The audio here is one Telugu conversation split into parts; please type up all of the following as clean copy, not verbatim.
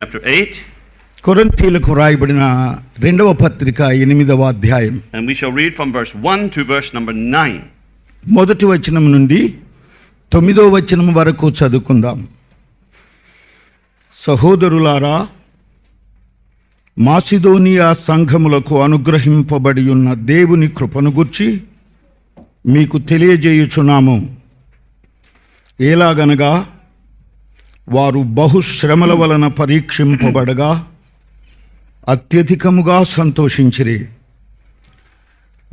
Chapter 8. కొరింథీయులకు రాయబడిన రెండవ పత్రిక 8వ అధ్యాయం. And we shall read from verse 1 to verse number 9. మొదటి వచనం నుండి 9వ వచనం వరకు చదువుకుందాం. సహోదరులారా, మాసిదోనియా సంఘములకు అనుగ్రహింపబడి ఉన్న దేవుని కృపను గూర్చి మీకు తెలియజేయుచున్నాము. ఎలాగనగా వారు బహుశ్రమల వలన పరీక్షింపబడగా అత్యధికముగా సంతోషించిరి.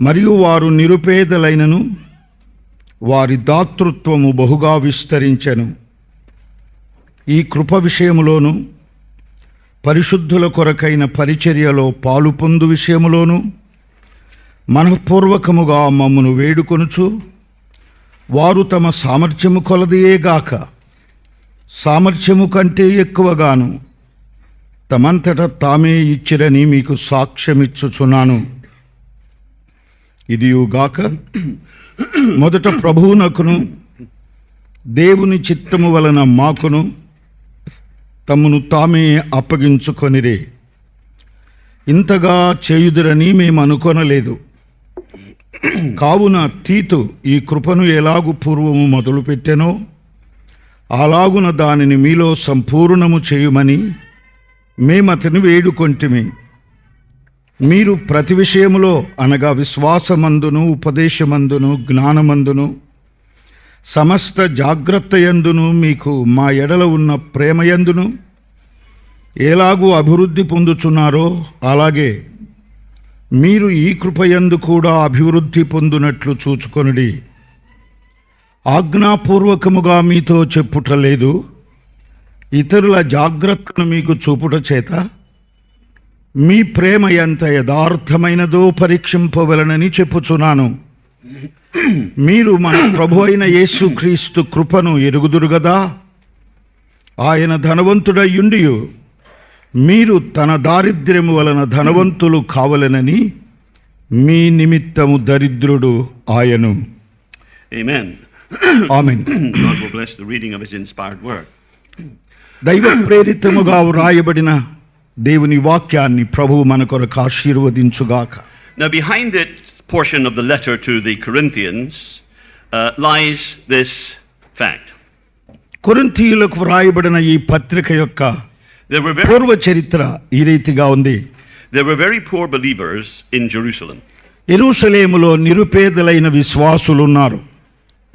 మరియు వారు నిరుపేదలైనను వారి దాతృత్వము బహుగా విస్తరించెను. ఈ కృప విషయములోను పరిశుద్ధుల కొరకైన పరిచర్యలో పాలు పొందు విషయములోను మనఃపూర్వకముగా మమ్మను వేడుకొనుచు వారు తమ సామర్థ్యము కొలదియేగాక సామర్థ్యము కంటే ఎక్కువగాను తమంతట తామే ఇచ్చిరని మీకు సాక్ష్యమిచ్చుచున్నాను. ఇదియుగాక మొదట ప్రభువునకును దేవుని చిత్తము వలన మాకును తమను తామే అప్పగించుకొనిరే. ఇంతగా చేయుదురని మేము అనుకొనలేదు. కావున తీతు ఈ కృపను ఎలాగు పూర్వము మొదలుపెట్టెనో అలాగున దానిని మీలో సంపూర్ణము చేయుమని మేమతని వేడుకొంటిమి. మీరు ప్రతి విషయములో అనగా విశ్వాసమందును ఉపదేశమందును జ్ఞానమందును సమస్త జాగ్రత్తయందును మీకు మా ఎడల ఉన్న ప్రేమయందును ఎలాగూ అభివృద్ధి పొందుచున్నారో అలాగే మీరు ఈ కృపయందు కూడా అభివృద్ధి పొందునట్లు చూచుకొనుడి. ఆజ్ఞాపూర్వకముగా మీతో చెప్పుట లేదు, ఇతరుల జాగ్రత్తను మీకు చూపుట చేత మీ ప్రేమ ఎంత యథార్థమైనదో పరీక్షింపవలనని చెప్పుచున్నాను. మీరు మన ప్రభు అయిన యేసుక్రీస్తు కృపను ఎరుగుదురు గదా. ఆయన ధనవంతుడయ్యుండియు మీరు తన దారిద్ర్యము వలన ధనవంతులు కావలెనని మీ నిమిత్తము దరిద్రుడు ఆయను. Amen. Amen. God will bless the reading of his inspired word. దైవ ప్రేరితముగా వ్రాయబడిన దేవుని వాక్యాన్ని ప్రభువు మన కొరకు ఆశీర్వదించుగాక. Now behind this portion of the letter to the Corinthians lies this fact. కొరింథీయులకు వ్రాయబడిన ఈ పత్రిక యొక్క పూర్వ చరిత్ర ఈ రీతిగా ఉంది. There were very poor believers in Jerusalem. యెరూషలేములో నిరుపేదలైన విశ్వాసులు ఉన్నారు.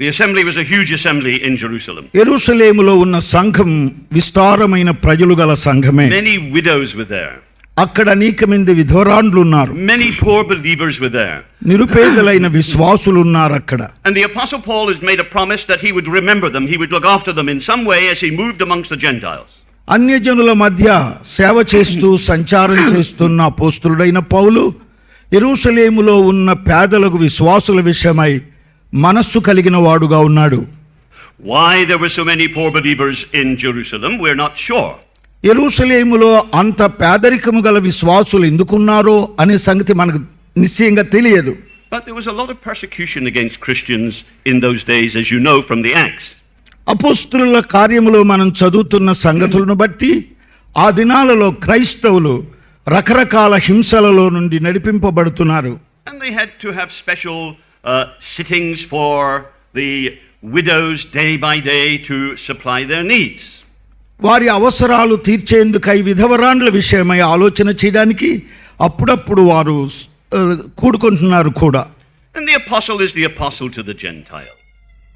The assembly was a huge assembly in Jerusalem. యెరూషలేములో ఉన్న సంఘం విస్తారమైన ప్రజలు గల సంఘమే. Many widows were there. అక్కడ అనేకమంది విధవరాండ్లు ఉన్నారు. Many poor believers were there. నిరుపేదలైన విశ్వాసులు ఉన్నారు అక్కడ. And the apostle Paul has made a promise that he would remember them, he would look after them in some way as he moved amongst the Gentiles. అన్యజనుల మధ్య సేవ చేస్తూ సంచారం చేస్తున్న అపోస్తలుడైన పౌలు యెరూషలేములో ఉన్న పేదలకు విశ్వాసుల విషయమై మనస్సు కలిగిన వాడుగా ఉన్నాడు. Why there were so many poor believers in Jerusalem, we're not sure. యెరూషలేములో అంత పేదరికము గల విశ్వాసులు ఎందుకున్నారో అనే సంగతి మనకు నిశ్చయంగా తెలియదు. But there was a lot of persecution against Christians in those days, as you know from the Acts. అపోస్తలుల కార్యములో మనం చదువుతున్న సంగతులను బట్టి ఆ దినాలలో క్రైస్తవులు రకరకాల హింసలలో నుండి నడిపింపబడుతున్నారు. And they had to have special sittings for the widows day by day to supply their needs. వారి అవసరాలు తీర్చేందుకై విధవరాండ్ల విషయమై ఆలోచన చేయడానికి అప్పుడప్పుడు వారు కూడుకుంటున్నారు కూడా. And the apostle is the apostle to the Gentiles.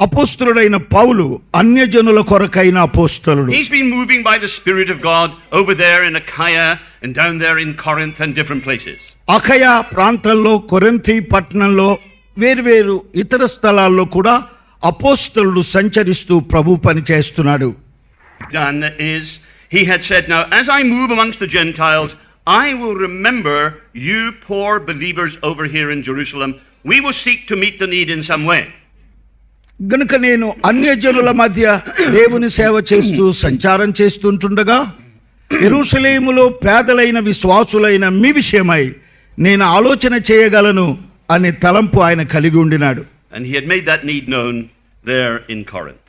అపోస్తలుడైన పౌలు అన్యజనుల కొరకైన అపోస్తలుడు. He's been moving by the Spirit of God over there in Achaia and down there in Corinth and different places. అఖయ ప్రాంతంలో కొరింథీ పట్టణంలో వేర్వేరు ఇతర స్థలాల్లో కూడా అపోస్తలుడు సంచరిస్తూ ప్రభు పని చేస్తున్నాడు. Done is, he had said, now as I move amongst the Gentiles, I will remember you poor believers over here in Jerusalem. We will seek to meet the need in some way. గనుక నేను అన్యజనుల మధ్య దేవుని సేవ చేస్తూ సంచారం చేస్తుంటుండగా యెరూషలేములో పేదలైన విశ్వాసులైన మీ విషయమై నేను ఆలోచన చేయగలను అనే తలంపు ఆయన కలిగి ఉండినాడు. And he had made that need known there in Corinth.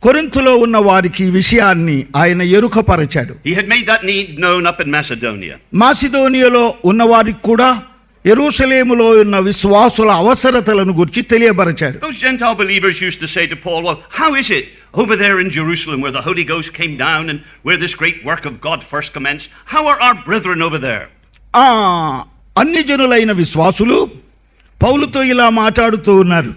కొరింథులో ఉన్న వారికి ఈ విషయాన్ని ఆయన ఎరుకపరచాడు. He had made that need known up in Macedonia. మాసిదోనియాలో ఉన్న వారికి కూడా యెరూషలేములో ఉన్న విశ్వాసుల అవసరతలను గురించి తెలియపరచాడు. Those Gentile believers used to say to Paul, well, how is it over there in Jerusalem where the Holy Ghost came down and where this great work of God first commenced? How are our brethren over there? అన్ని జనులైన విశ్వాసులు పౌలుతో ఇలా మాట్లాడుతూ ఉన్నారు.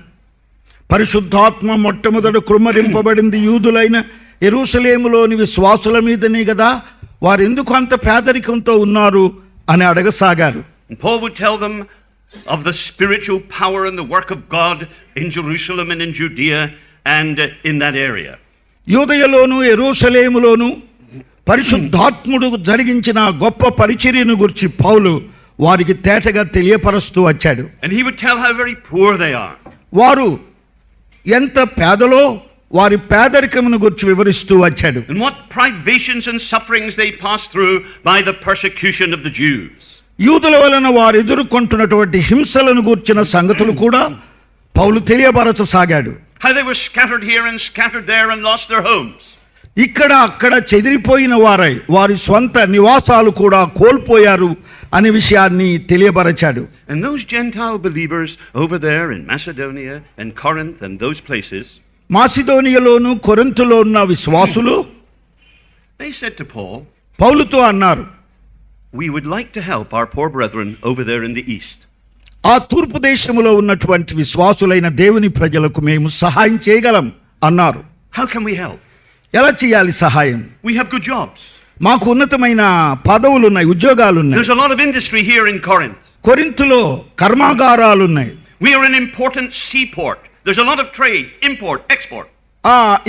పరిశుద్ధాత్మ మొట్టమొదట కృమ్మరింపబడింది యూదులైన యెరూషలేములోని విశ్వాసుల మీదనే కదా, వారు ఎందుకు అంత పేదరికంతో ఉన్నారు అని అడగసాగారు. And Paul would tell them of the spiritual power and the work of God in Jerusalem and in Judea and in that area. యూదయలోను యెరూషలేములోను పరిశుద్ధాత్ముడు జరిగించిన గొప్ప పరిచర్యను గురించి పౌలు వారికి తేటగా తెలియపరుస్తూ వచ్చాడు. And he would tell how very poor they are. వారు ఎంత పేదలో వారి పేదరికమును గురించి వివరిస్తూ వచ్చాడు. And what privations and sufferings they passed through by the persecution of the Jews. యూదుల వలన వారు ఎదుర్కొంటున్నటువంటి హింసలను గూర్చిన సంగతులు కూడా పౌలు తెలియపరచసాగాడు. How they were scattered here and scattered there and lost their homes. ఇక్కడ అక్కడ చెదిరిపోయిన వారై వారి స్వంత నివాసాలు కూడా కోల్పోయారు అనే విషయాన్ని తెలియపరచాడు. And those Gentile believers over there in Macedonia and Corinth and those places, మాసిదోనియలోను కొరింథులో ఉన్న విశ్వాసులు they said to Paul, పౌలుతో అన్నారు, we would like to help our poor brethren over there in the east. ఆ తూర్పు దేశములో ఉన్నటువంటి విశ్వాసులైన దేవుని ప్రజలకు మేము సహాయం చేయగలం అన్నారు. How can we help? ఎలా చేయాలి సహాయం? We have good jobs. మాకు ఉన్నతమైన పదవులు ఉన్నాయి, ఉద్యోగాలు ఉన్నాయి. There's a lot of industry here in Corinth. కొరింథులో కర్మాగారాలు ఉన్నాయి. We are an important seaport. There's a lot of trade, import, export.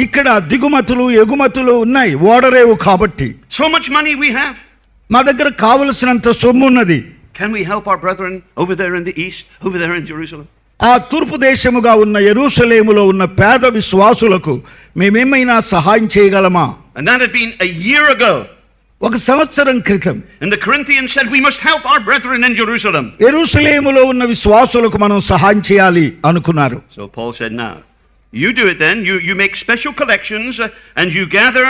ఇక్కడ దిగుమతులు ఎగుమతులు ఉన్నాయి, ఓడరేవు కాబట్టి. So much money we have. మా దగ్గర కావలసినంత సొమ్ము ఉన్నది. Can we help our brethren over there in the east, over there in Jerusalem? ఆ తూర్పు దేశముగా ఉన్న యెరూషలేములో ఉన్న పేద విశ్వాసులకు మేమేమైనా సహాయం చేయగలమా? And that had been a year ago. ఒక సంవత్సరం క్రితం. And the Corinthians said, we must help our brethren in Jerusalem. యెరూషలేములో ఉన్న విశ్వాసులకు మనం సహాయం చేయాలి అనుకున్నారు. So Paul said, now, you do it then. You make special collections and you gather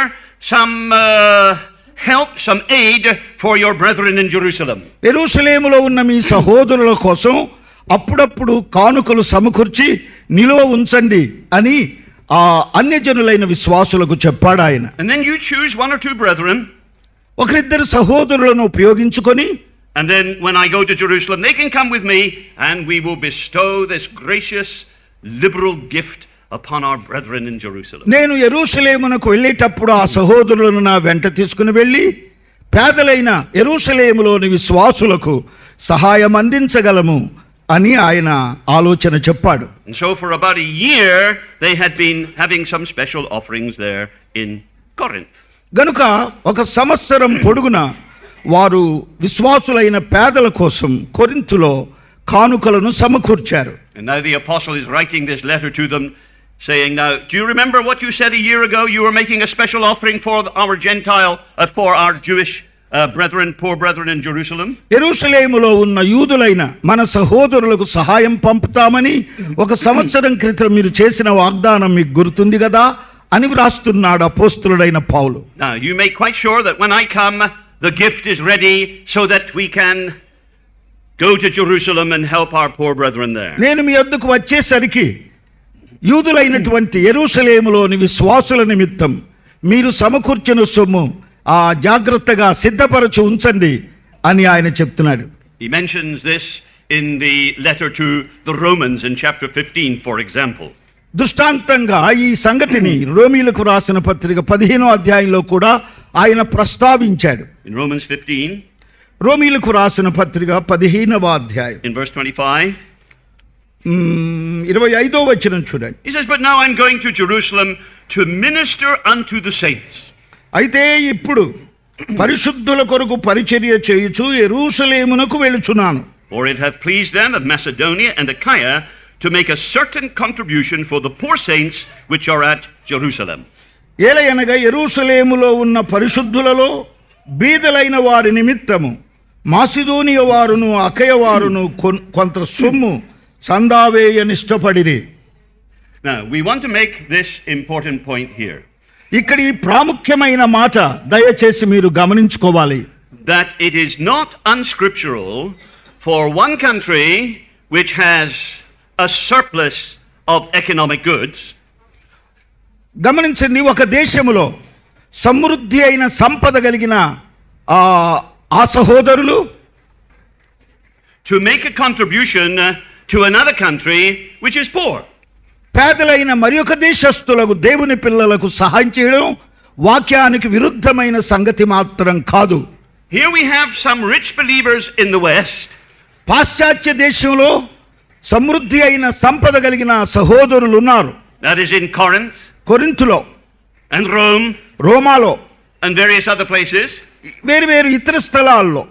some help, some aid for your brethren in Jerusalem. యెరూషలేములో ఉన్న మీ సహోదరుల కోసం అప్పుడప్పుడు కానుకలు సమకూర్చి నిలువ ఉంచండి అని ఆ అన్యజనులైన విశ్వాసులకు చెప్పాడు ఆయన. And then you choose one or two brethren. ఒకరిద్దరు సహోదరులను ఉపయోగించుకొని, and then when I go to Jerusalem, they can come with me and we will bestow this gracious, liberal gift upon our brethren in Jerusalem. నేను యెరూషలేమునకు వెళ్ళేటప్పుడు ఆ సహోదరులను నా వెంట తీసుకుని వెళ్ళి పేదలైన యెరూషలేములోని విశ్వాసులకు సహాయం అందించగలము అని ఆయన ఆలోచన చెప్పాడు. And so for about a year they had been having some special offerings there in Corinth. గనుక ఒక సంవత్సరం పొడుగున వారు విశ్వాసులైన పేదల కోసం కొరింథులో కానుకలను సమకూర్చారు. And now the apostle is writing this letter to them saying, now, do you remember what you said a year ago? You were making a special offering for our Gentile, for our Jewish brethren, poor brethren in Jerusalem. యెరూషలేములో ఉన్న యూదులైన మన సహోదరులకు సహాయం పంపుతామని ఒక సంవత్సరం క్రితం మీరు చేసిన వాగ్దానం మీకు గుర్తుంది కదా అని వ్రాస్తున్నాడు అపోస్తలుడైన పౌలు. Now you make quite sure that when I come the gift is ready so that we can go to Jerusalem and help our poor brethren there. నేను మీ వద్దకు వచ్చేసరికి యూదులైనటువంటి యెరూషలేములోని విశ్వాసుల నిమిత్తం మీరు సమకూర్చిన సొమ్ము జాగ్రత్తగా సిద్ధపరచి ఉంచండి అని ఆయన చెప్తున్నాడు. He mentions this in the letter to the Romans in chapter 15, for example. దృష్టాంతంగా ఈ సంగతిని రోమీయులకు రాసిన పత్రిక 15వ అధ్యాయంలో కూడా ఆయన ప్రస్తావించాడు. In Romans 15, రోమీయులకు రాసిన పత్రిక 15వ అధ్యాయం in verse 25, 25వ వచనం చూడండి. he says, but now I'm going to Jerusalem to minister unto the saints. అయితే ఇప్పుడు పరిశుద్ధుల కొరకు పరిచర్య చేయుచు యెరూషలేమునకు వెళుచున్నాను. For it hath pleased them of Macedonia and Achaia to make a certain contribution for the poor saints which are at Jerusalem. ఏలయనగా యెరూషలేములో ఉన్న పరిశుద్ధులలో బీదలైన వారి నిమిత్తము మాసిదోనియ వారును అకయ వారును కొంత సొమ్ము చందావేయనిష్టపడిరి. Now, we want to make this important point here, ఇక్కడ ఈ ప్రాముఖ్యమైన మాట దయచేసి మీరు గమనించుకోవాలి. that it is not unscriptural for one country which has a surplus of economic goods గమనించండి, ఒక దేశములో సమృద్ధి అయిన సంపద కలిగిన ఆ సహోదరులు to make a contribution to another country which is poor. పేదలైన మరి ఒక దేశస్థులకు దేవుని పిల్లలకు సహాయం చేయడం వాక్యానికి విరుద్ధమైన సంగతి మాత్రం కాదు. Here we have some rich believers in the West. పాశ్చాత్య దేశంలో సమృద్ధి అయిన సంపద కలిగిన సహోదరులు ఉన్నారు. That is in Corinth కొరింథులో and Rome రోమాలో and various other places. వేరు వేరు ఇతర స్థలాల్లో.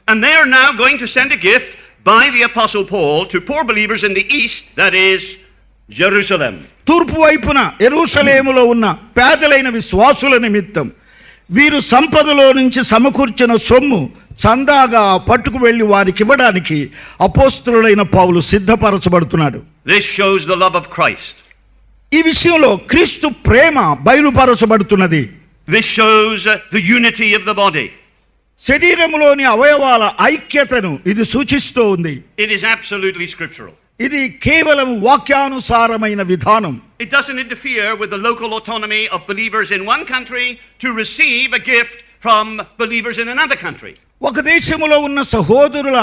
And they are now going to send a gift by the Apostle Paul to poor believers in the East, that is Jerusalem. తూర్పు వైపున యెరూషలేములో ఉన్న పేదలైన విశ్వాసుల నిమిత్తం వీరు సంపదలో నుంచి సమకూర్చిన సొమ్ము చందాగా పట్టుకు వెళ్లి వారికి ఇవ్వడానికి అపోస్తలుడైన పౌలు సిద్ధపరచబడుతున్నాడు. This shows the love of Christ. ఈ విషయంలో క్రీస్తు ప్రేమ బయలుపరచబడుతున్నది. This shows the unity of the body. శరీరములోని అవయవాల ఐక్యతను ఇది సూచిస్తూ ఉంది. It is absolutely scriptural. ఇది కేవలం వాక్యానుసారమైన విధానం. It doesn't interfere with the local autonomy of believers in one country to receive a gift from believers in another country. ఒక దేశములో ఉన్న సహోదరుల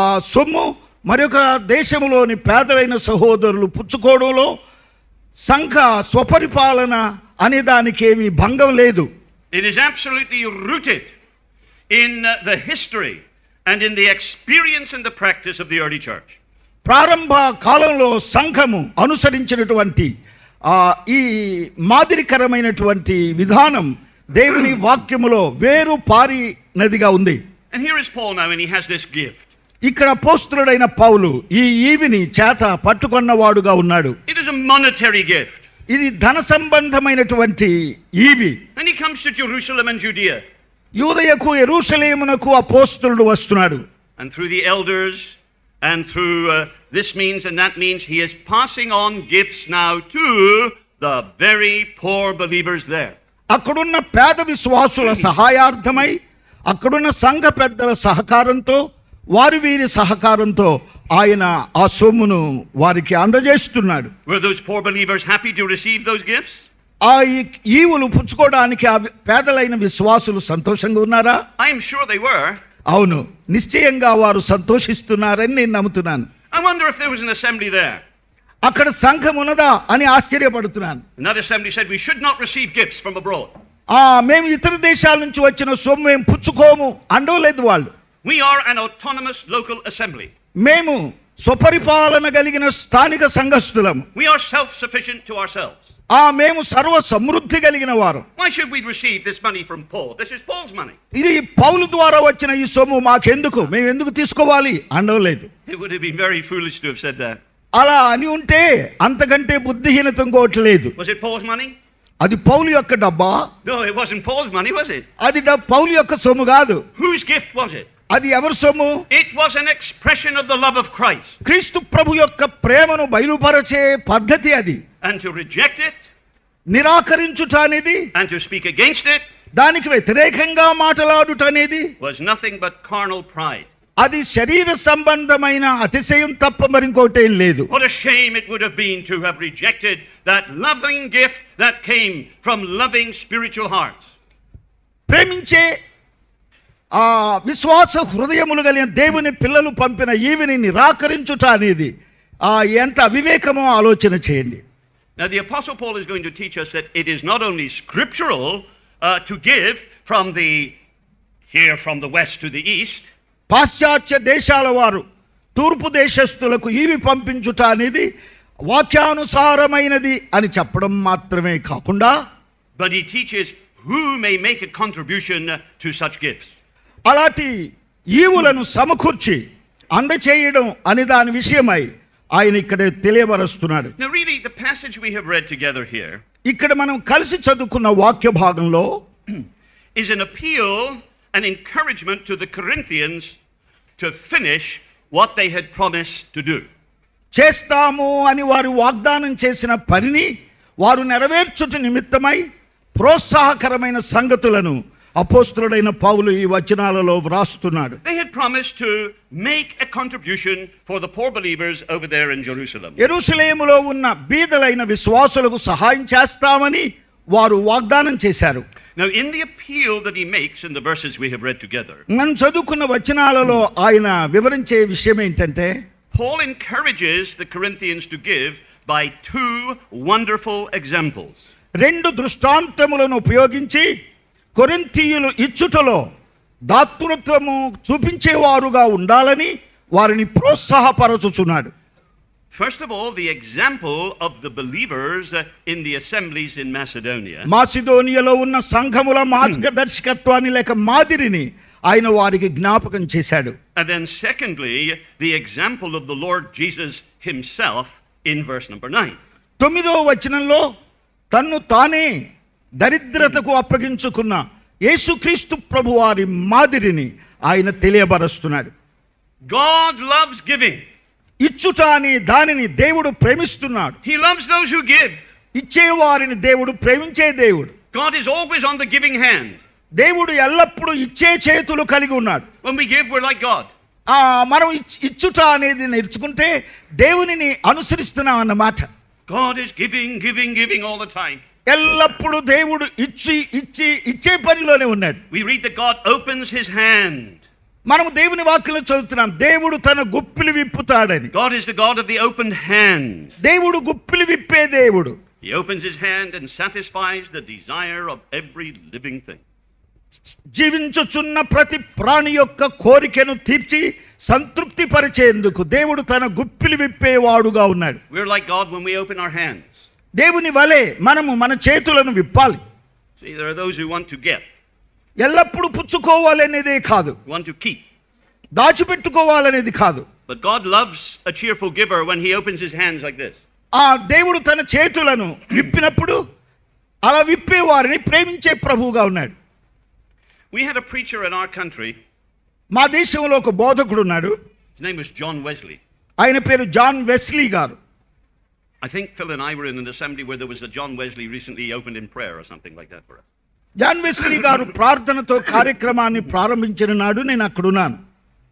ఆ సొమ్ము మరొక దేశములోని పేదలైన సహోదరులు పుచ్చుకోవడంలో సంఘ స్వపరిపాలన అనే దానికి ఏమీ భంగం లేదు. It is absolutely rooted in the history and in the experience and the practice of the early church. ప్రారంభ కాలంలో సంఘము అనుసరించినటువంటి ఈ మాదిరికరమైనటువంటి విధానం దేవుని వాక్యములో వేరు పారినదిగా ఉంది. And here is Paul now, and he has this gift. ఇక్కడ అపోస్తలుడైన పౌలు ఈ ఈవిని చేత పట్టుకొన్నవాడుగా ఉన్నాడు. It is a monetary gift. ఇది ధన సంబంధమైనటువంటి ఈవి. And he comes to Jerusalem and Judea. యూదయకు యెరూషలేమునకు అపోస్తలుడు వస్తున్నాడు. And through the elders and through this means and that means, he is passing on gifts now to the very poor believers there. అక్కడున్న పేద విశ్వాసుల సహాయార్థమై అక్కడున్న సంఘ పెద్దల సహకారంతో వీరి సహకారంతో ఆయన ఆ సొమ్మును వారికి అందజేస్తున్నాడు. Were those poor believers happy to receive those gifts? ఆ ఈవులు పుచ్చుకోవడానికి ఆ పేదలైన విశ్వాసులు సంతోషంగా ఉన్నారా? I am sure they were. అవును, నిశ్చయంగా వారు సంతోషిస్తున్నారని నేను నమ్ముతున్నాను. I wonder if there was an assembly there. అక్కడ సంఘం ఉన్నదా అని ఆశ్చర్యపడుతున్నాను. Another assembly said we should not receive gifts from abroad. మేము ఇతర దేశాల నుంచి వచ్చిన సొమ్ము మేము పుచ్చుకోము అండోలేదు వాళ్ళు. We are an autonomous local assembly. మేము స్వపరిపాలన కలిగిన స్థానిక సంఘస్థులము. We are self-sufficient to ourselves. మేము సర్వ సమృద్ధి కలిగిన వారు. Why should we receive this money from Paul? This is Paul's money. ఇది పౌలు ద్వారా వచ్చిన ఈ సొమ్ము మాకెందుకు, మేము ఎందుకు తీసుకోవాలి అండలేదు. It would have been very foolish to have said that. అలా అని ఉంటే అంతకంటే బుద్ధిహీనత ఇంకోటి లేదు. Was it Paul's money? అది పౌలు యొక్క డబ్బా? No, it wasn't Paul's money, was it? అది పౌలు యొక్క సొమ్ము కాదు. Whose gift was it? అది ఎవరి సొమ్ము? It was an expression of the love of Christ. క్రీస్తు ప్రభు యొక్క ప్రేమను బయలుపరచే పద్ధతి అది. And to reject it, నిరాకరించుట అనేది, and to speak against it, దానికి వ్యతిరేకంగా మాట్లాడుట అనేది was nothing but carnal pride. అది శరీర సంబంధమైన అతిశయం తప్ప మరింకోటే లేదు. What a shame it would have been to have rejected that loving gift that came from loving spiritual hearts. ప్రేమించే విశ్వాస హృదయములు కలిగిన దేవుని పిల్లలు పంపిన ఈవిని నిరాకరించుట అనేది ఎంత అవివేకమో ఆలోచన చేయండి. Now the Apostle Paul is going to teach us that it is not only scriptural to give from the west to the east. పాశ్చాత్య దేశాల వారు తూర్పు దేశస్థులకు ఈవి పంపించుట అనేది వాక్యానుసారమైనది అని చెప్పడం మాత్రమే కాకుండా, but he teaches who may make a contribution to such gifts. అలాంటి ఈవులను సమకూర్చి అందచేయడం అనే దాని విషయమై ఆయన ఇక్కడ తెలియబరుస్తున్నాడు. Now really the passage we have read together here ఇక్కడ మనం కలిసి చదువుకున్న వాక్య భాగంలో is an appeal, an encouragement to the Corinthians to finish what they had promised to do. చేస్తాము అని వారు వాగ్దానం చేసిన పనిని వారు నెరవేర్చుట నిమిత్తమై ప్రోత్సాహకరమైన సంగతులను అపోస్తలుడైన పౌలు ఈ వచనాలలో వ్రాస్తున్నాడు. They had promised to make a contribution for the poor believers over there in Jerusalem. యెరూషలేములో ఉన్న బీదలైన విశ్వాసులకు సహాయం చేస్తామని వారు వాగ్దానం చేశారు. Now, in the appeal that he makes in the verses we have read together, మనం చదువుకున్న వచనాలలో ఆయన వివరించే విషయం ఏంటంటే, Paul encourages the Corinthians to give by two wonderful examples. రెండు దృష్టాంతములను ఉపయోగించి కొరింథీయులు ఇచ్చుటలో దాతృత్వము చూపించేవారుగా ఉండాలని వారిని ప్రోత్సాహపరచుచున్నాడు. First of all, the example of the believers in the assemblies in Macedonia. మాసిదోనియాలో ఉన్న సంఘముల మార్గదర్శకత్వాన్ని లేక మాదిరిని ఆయన వారికి జ్ఞాపకం చేశాడు. And then secondly, the example of the Lord Jesus himself in verse number 9. 9వ వచనంలో తన్ను తానే దరిద్రతకు అప్పగించుకున్న యేసుక్రీస్తు ప్రభువారి మాదిరిని ఆయన తెలియబరుస్తున్నాడు. God loves giving. ఇచ్చుట అనే దానిని దేవుడు ప్రేమిస్తున్నాడు. He loves those who give. ఇచ్చేవారిని దేవుడు ప్రేమించే దేవుడు. God is always on the giving hand. దేవుడు ఎల్లప్పుడూ ఇచ్చే చేతులు కలిగి ఉన్నాడు. When we give, we're like God. మనం ఇచ్చుట అనేది నేర్చుకుంటే దేవునిని అనుసరిస్తున్నాం అన్నమాట. God is giving all the time. ఎల్లప్పుడూ దేవుడు ఇచ్చే పనిలోనే ఉన్నాడు. We read that God opens his hand. మనం దేవుని వాక్యంలో చదువుతున్నాం, దేవుడు తన గుప్పిలి విప్పుతాడని. God is the God of the opened hand. దేవుడు గుప్పిలి విప్పే దేవుడు. He opens his hand and satisfies the desire of every living thing. జీవించుచున్న ప్రతి ప్రాణి యొక్క కోరికను తీర్చి సంతృప్తి పరిచేందుకు దేవుడు తన గుప్పిలి విప్పేవాడుగా ఉన్నాడు. We're like God when we open our hands. దేవుని వలె మనము మన చేతులను విప్పాలి. See, there are those who want to get, ఎల్లప్పుడూ పుచ్చుకోవాలనేదే కాదు, want to keep. దాచిపెట్టుకోవాలనేది కాదు. But God loves a cheerful giver when he opens his hands like this. దేవుడు తన చేతులను విప్పినప్పుడు అలా విప్పే వారిని ప్రేమించే ప్రభువుగా ఉన్నాడు. We had a preacher in our country. మా దేశంలో ఒక బోధకుడు ఉన్నాడు. His name was John Wesley. ఆయన పేరు జాన్ వెస్లీ గారు. I think Phil and I were in an assembly where there was a John Wesley recently opened in prayer or something like that for us. John Wesley గారు ప్రార్థనతో కార్యక్రమాన్ని ప్రారంభించిన నాడు నేను అక్కడున్నాను.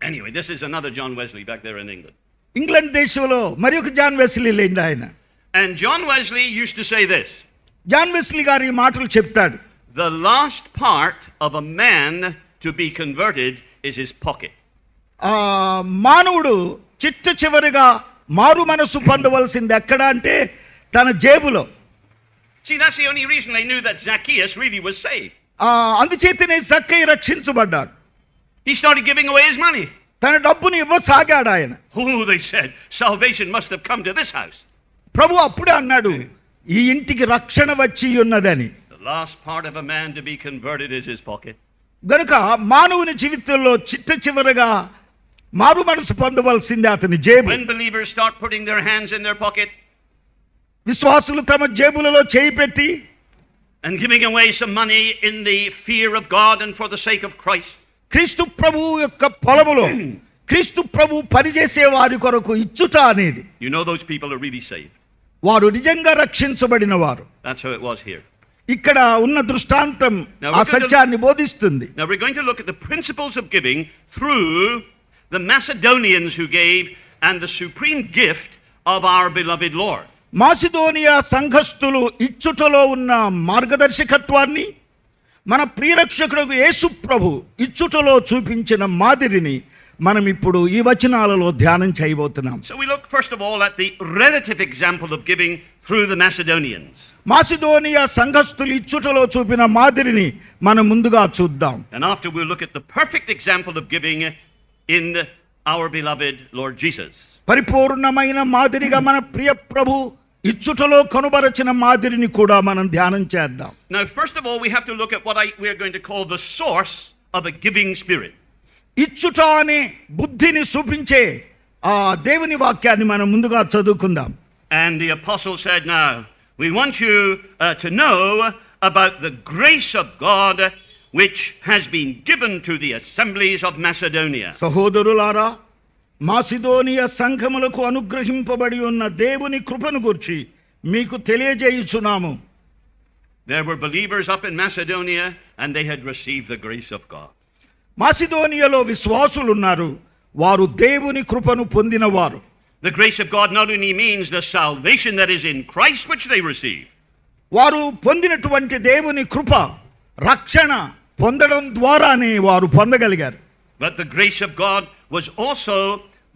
Anyway, this is another John Wesley back there in England. England దేశంలో మరి ఒక జాన్ వెస్లీ లేండి ఆయన. And John Wesley used to say this. John Wesley గారు ఈ మాటలు చెప్తాడు. The last part of a man to be converted is his pocket. మానవుడు చిట్ట చివరిగా మారు మనసు పొందవలసింది ఎక్కడ అంటే తన జేబులో. See, that's the only reason they knew that Zacchaeus really was saved. అందుచేతనే జక్కయ్య రక్షించబడ్డాడు. He started giving away his money. తన డబ్బుని ఇవ్వసాగాడు ఆయన. Oh, they said, salvation must have come to this house. ప్రభు అప్పుడే అన్నాడు, ఈ ఇంటికి రక్షణ వచ్చి ఉన్నదని. The last part of a man to be converted is his pocket. గనుక మానవుని జీవితంలో చిట్ట చివరగా మారు మనసు పొందవలసింది అతని జేబు. When believers start putting their hands in their pocket విశ్వాసులు తమ జేబులలో చేయి పెట్టి and giving away some money in the fear of God and for the sake of Christ, క్రీస్తు ప్రభువు యొక్క పొలములో క్రీస్తు ప్రభు పనిచేసే వారి కొరకు ఇచ్చుట అనేది, you know those people are really saved. వారు నిజంగా రక్షించబడిన వారు. That's how it was here. ఇక్కడ ఉన్న దృష్టాంతం ఆ సత్యాన్ని బోధిస్తుంది. Now we're going to look at the principles of giving through the Macedonians who gave and the supreme gift of our beloved Lord. Macedonia సంఘస్థులు ఇచ్చుటలో ఉన్న మార్గదర్శకత్వాన్ని మన ప్రియరక్షకుడు యేసు ప్రభు ఇచ్చుటలో చూపించిన మాదిరిని మనం ఇప్పుడు ఈ వచనాలలో ధ్యానం చేయబోతున్నాం. So we look first of all at the relative example of giving through the Macedonians. Macedonia సంఘస్థులు ఇచ్చుటలో చూపిన మాదిరిని మనం ముందుగా చూద్దాం. And after we'll look at the perfect example of giving in our beloved Lord Jesus. పరిపూర్ణమైన మాదిరిగా మన ప్రియ ప్రభు ఇచ్చుటలో కనుబరచిన మాదిరిని కూడా మనం ధ్యానం చేద్దాం. Now first of all we have to look at what we are going to call the source of a giving spirit. ఇచ్చుట అనే బుద్ధిని చూపించే ఆ దేవుని వాక్యాన్ని మనం ముందుగా చదువుకుందాం. And the apostle said, now we want you to know about the grace of God which has been given to the assemblies of Macedonia. సహోదరులారా, మాసిదోనియ సంఘములకు అనుగ్రహింపబడి ఉన్న దేవుని కృపను గురించి మీకు తెలియజేయుచున్నాము. There were believers up in Macedonia and they had received the grace of God. మాసిదోనియలో విశ్వాసులు ఉన్నారు, వారు దేవుని కృపను పొందినవారు. The grace of God not only means the salvation that is in Christ which they receive. వారు పొందినటువంటి దేవుని కృప రక్షణ పొందడం ద్వారానే వారు పొందగలిగారు. But the grace of God was also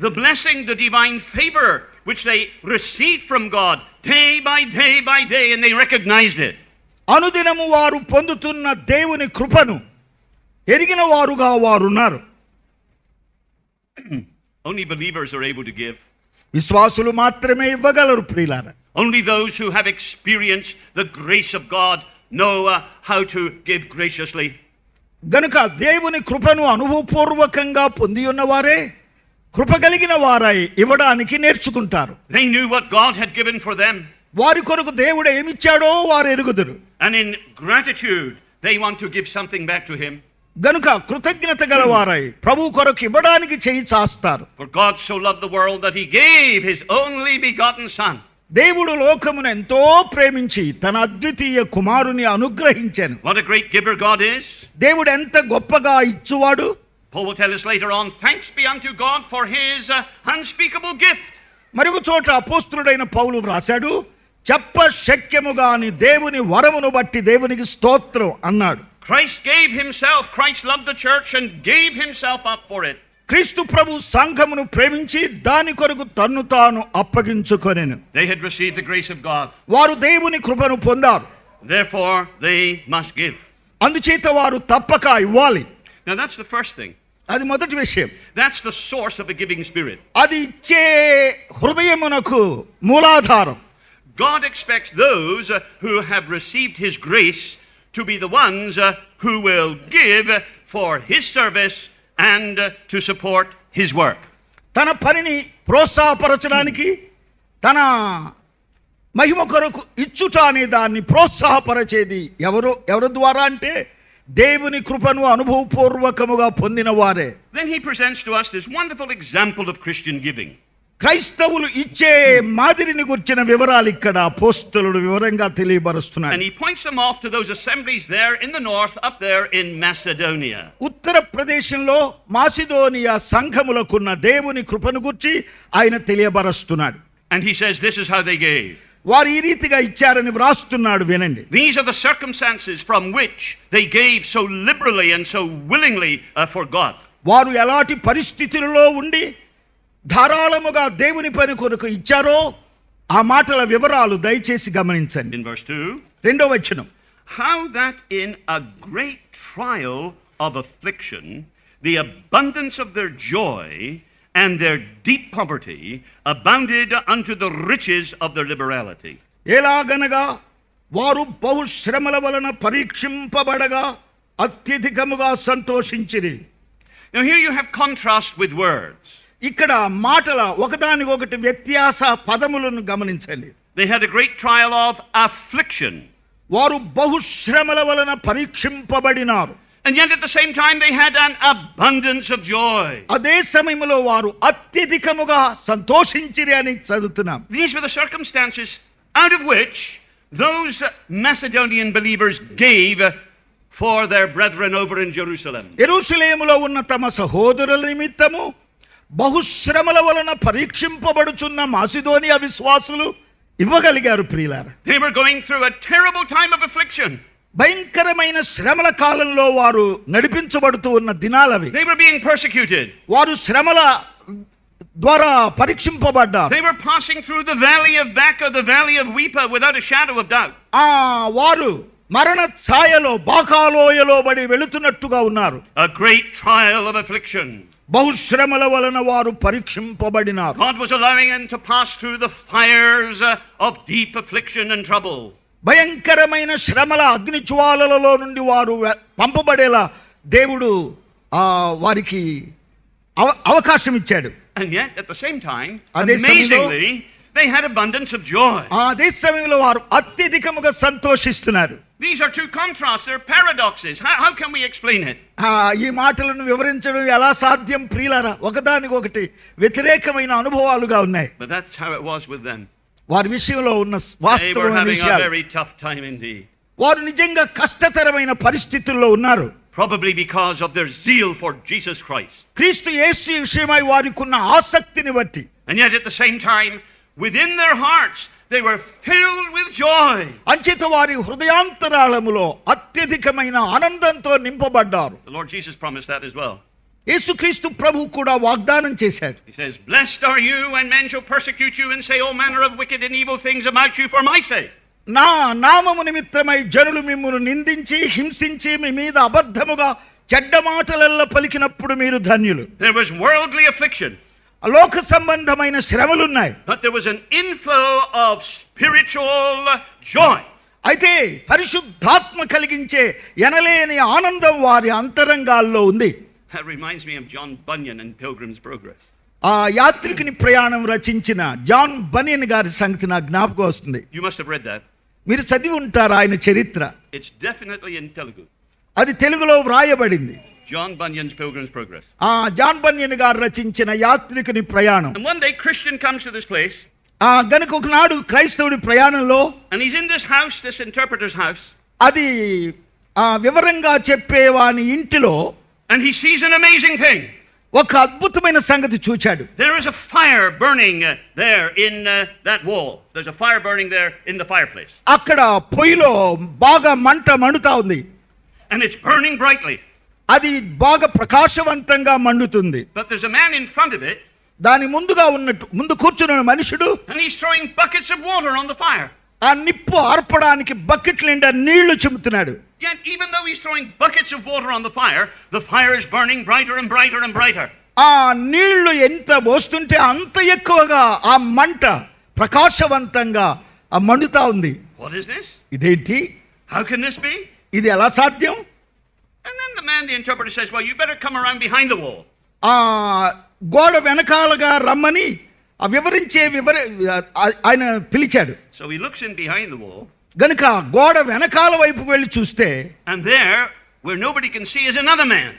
the blessing, the divine favor which they received from God day by day by day, and they recognized it. అనుదినము వారు పొందుతున్న దేవుని కృపను ఎరిగిన వారుగా వారున్నారు. Only believers are able to give. విశ్వాసులు మాత్రమే ఇవ్వగలరు ప్రియులారా. Only those who have experienced the grace of God know how to give graciously. గనుక దేవుని కృపను అనుభవపూర్వకంగా పొంది ఉన్నవారే కృప కలిగిన వారై ఇవ్వడానికి నేర్చుకుంటారు. They knew what God had given for them. వారి కొరకు దేవుడు ఏమిచ్చాడో వారు ఎరుగుదురు. And in gratitude, they want to give something back to Him. గనుక కృతజ్ఞత గలవారై ప్రభు కొరకు ఇవ్వడానికి చేయి చాస్తారు. For God so loved the world that He gave His only begotten Son. దేవుడు లోకమును ఎంతో ప్రేమించి తన అద్వితీయ కుమారుని అనుగ్రహించెను. What a great giver God is. దేవుడు ఎంత గొప్పగా ఇచ్చువాడు. Paul will tell us later on, thanks be unto God for His unspeakable gift. మరొక చోట అపోస్తలుడైన పౌలు వ్రాశాడు, చెప్ప శక్యముగాని దేవుని వరమును బట్టి దేవునికి స్తోత్రం అన్నాడు. Christ gave Himself, Christ loved the church and gave Himself up for it. క్రీస్తు ప్రభు సంఘమును ప్రేమించి దాని కొరకు తన్ను తాను అప్పగించుకొనెను. They had received the grace of God. వారు దేవుని కృపను పొందారు. Therefore, they must give. అందుచేత వారు తప్పక ఇవ్వాలి. Now that's the first thing. అది మొదటి విషయం. That's the source of the giving spirit. అది ఇచ్చే హృదయమునకు మూలాధారం. God expects those who have received His grace to be the ones who will give for His service and to support His work. తన పనిని ప్రోత్సాహపరచడానికి తన మహిమ కొరకు ఇచ్చుట అనే దాన్ని ప్రోత్సాహపరచేది ఎవరి ద్వారా అంటే దేవుని కృపను అనుభవపూర్వకముగా పొందిన వారే. Then he presents to us this wonderful example of Christian giving. క్రైస్తవులు ఇచ్చే మాదిరిని గుర్చిన వివరాలు ఇక్కడ అపోస్తలుడు వివరంగా తెలియబరుస్తున్నాడు. And he points them off to those assemblies there in the north, up there in Macedonia. ఉత్తర ప్రదేశంలో మాసిదోనియా సంఘములకున్న దేవుని కృపను గురించి ఆయన తెలియబరుస్తున్నాడు. And he says this is how they gave. వారు ఈ రీతిగా ఇచ్చారని వ్రాస్తున్నాడు, వినండి. These are the circumstances from which they gave so liberally and so willingly for God. వారు ఎలాంటి పరిస్థితులలో ఉండి ధారాళముగా దేవుని పని కొరకు ఇచ్చారో ఆ మాటల వివరాలు దయచేసి గమనించండి. In verse 2, రెండో వచనం, how that in a great trial of affliction the abundance of their joy and their deep poverty abounded unto the riches of their liberality. ఎలాగనగా వారు బహుశ్రమల వలన పరీక్షింపబడగా అత్యధికముగా సంతోషించిరి. Now here you have contrast with words. ఇక్కడ మాటల ఒకదానికొకటి వ్యత్యాస పదములను గమనించండి. They had a great trial of affliction. వారు బహుశ్రమల వలన పరీక్షింపబడినారు. And yet at the same time they had an abundance of joy. అదే సమయంలో వారు అత్యధికముగా సంతోషించిరి అని చదువుతున్నాం. These were the circumstances out of which those Macedonian believers gave for their brethren over in Jerusalem. యెరూషలేములో ఉన్న తమ సహోదరుల నిమిత్తము బహుశ్రమల వలన పరీక్షింపబడుచున్న మాసిదోనియా విశ్వాసులు ఇవ్వగలిగారు ప్రియులారా. They were going through a terrible time of affliction. భయంకరమైన శ్రమల కాలంలో వారు నడిపించబడుతూ ఉన్న దినాలవి. They were being persecuted. వారు శ్రమల ద్వారా పరీక్షింపబడ్డారు. They were passing through the valley of Baca, the valley of Weepa, without a shadow of doubt. వారు మరణ ఛాయలో బాకాలోయలో బడి వెళుతున్నట్టుగా ఉన్నారు. A great trial of affliction. బహుశ్రమల వలన వారు పరీక్షింపబడినారు. God was allowing them to pass through the fires of deep affliction and trouble. భయంకరమైన శ్రమల అగ్ని జ్వాలలలో నుండి వారు పంపబడేలా దేవుడు వారికి అవకాశం ఇచ్చాడు. And yet at the same time, అదే amazingly, they had abundance of joy. అదే సమయంలో వారు అత్యధికముగా సంతోషిస్తున్నారు. These are two contrasts, they're paradoxes. How can we explain it? ఈ మాటలను వివరించడం ఎలా సాధ్యం ప్రియులారా? ఒకదానికొకటి వ్యతిరేకమైన అనుభవాలుగా ఉన్నాయి. But that's how it was with them. వారి విషయంలో ఉన్న They were వాస్తవమైన having a విషయాలు. very tough time indeed. వారు నిజంగా కష్టతరమైన పరిస్థితుల్లో ఉన్నారు. Probably because of their zeal for Jesus Christ. క్రీస్తు యేసు విషయమై వారికి ఉన్న ఆసక్తిని బట్టి. And yet at the same time, within their hearts, they were filled with joy. అంచేత వారి హృదయాంతరాళములో అత్యధికమైన ఆనందంతో నింపబడ్డారు. The Lord Jesus promised that as well. యేసుక్రీస్తు ప్రభు కూడా వాగ్దానం చేశాడు. He says, "Blessed are you when men shall persecute you and say all manner of wicked and evil things about you for my sake." నా నామము నిమిత్తమై జనులు మిమ్మును నిందించి హింసించి మీ మీద అబద్ధముగా చెడ్డ మాటలెల్ల పలికినప్పుడు మీరు ధన్యులు. There was worldly affliction. లోక సంబంధమైన శ్రమలున్నాయి. But there was an inflow of spiritual joy. అయితే పరిశుద్ధాత్మ కలిగించే ఎనలేని ఆనందం వారి అంతరంగాల్లో ఉంది. That reminds me of John Bunyan in Pilgrim's Progress. ఆ యాత్రికుని ప్రయాణం రచించిన జాన్ బనియన్ గారి సంగతి నాకు జ్ఞాపకం వస్తుంది. You must have read that. మీరు చదివి ఉంటారు ఆయన చరిత్ర. It's definitely in Telugu. అది తెలుగులో వ్రాయబడింది. John Bunyan's Pilgrim's Progress. John బనియన్ గారు రచించిన యాత్రికుని ప్రయాణం. And one day Christian comes to this place. గనుక ఒకనాడు క్రైస్తవుడి ప్రయాణంలో, And he's in this house, this interpreter's house. అది వివరంగా చెప్పేవాని ఇంటిలో. And he sees an amazing thing. ఒక అద్భుతమైన సంగతి చూచాడు. There is a fire burning there in that wall. There's a fire burning there in the fireplace. అక్కడ పొయ్యిలో బాగా మంట మండుతా ఉంది. And it's burning brightly. అది బాగా ప్రకాశవంతంగా మండుతుంది. But there's a man in front of it. దాని ముందు కూర్చున్న మనుషుడు, And he's throwing buckets of water on the fire. ఆ నిప్పు ఆర్పడానికి బకెట్ నిండా నీళ్లు చిమ్ముతున్నాడు. Yet even though he's throwing buckets of water on the fire is burning brighter and brighter and brighter. ఆ నీళ్లు ఎంత పోస్తుంటే అంత ఎక్కువగా ఆ మంట ప్రకాశవంతంగా మండుతా ఉంది. What is this? ఇదేంటి? How can this be? ఇది ఎలా సాధ్యం? And then the interpreter says, "Well, you better come around behind the wall." గోడ వెనకాలగా రమ్మని ఆయన పిలిచాడు. So he looks in behind the wall. గనుక గోడ వెనకాల వైపు వెళ్ళి చూస్తే, and there where nobody can see is another man.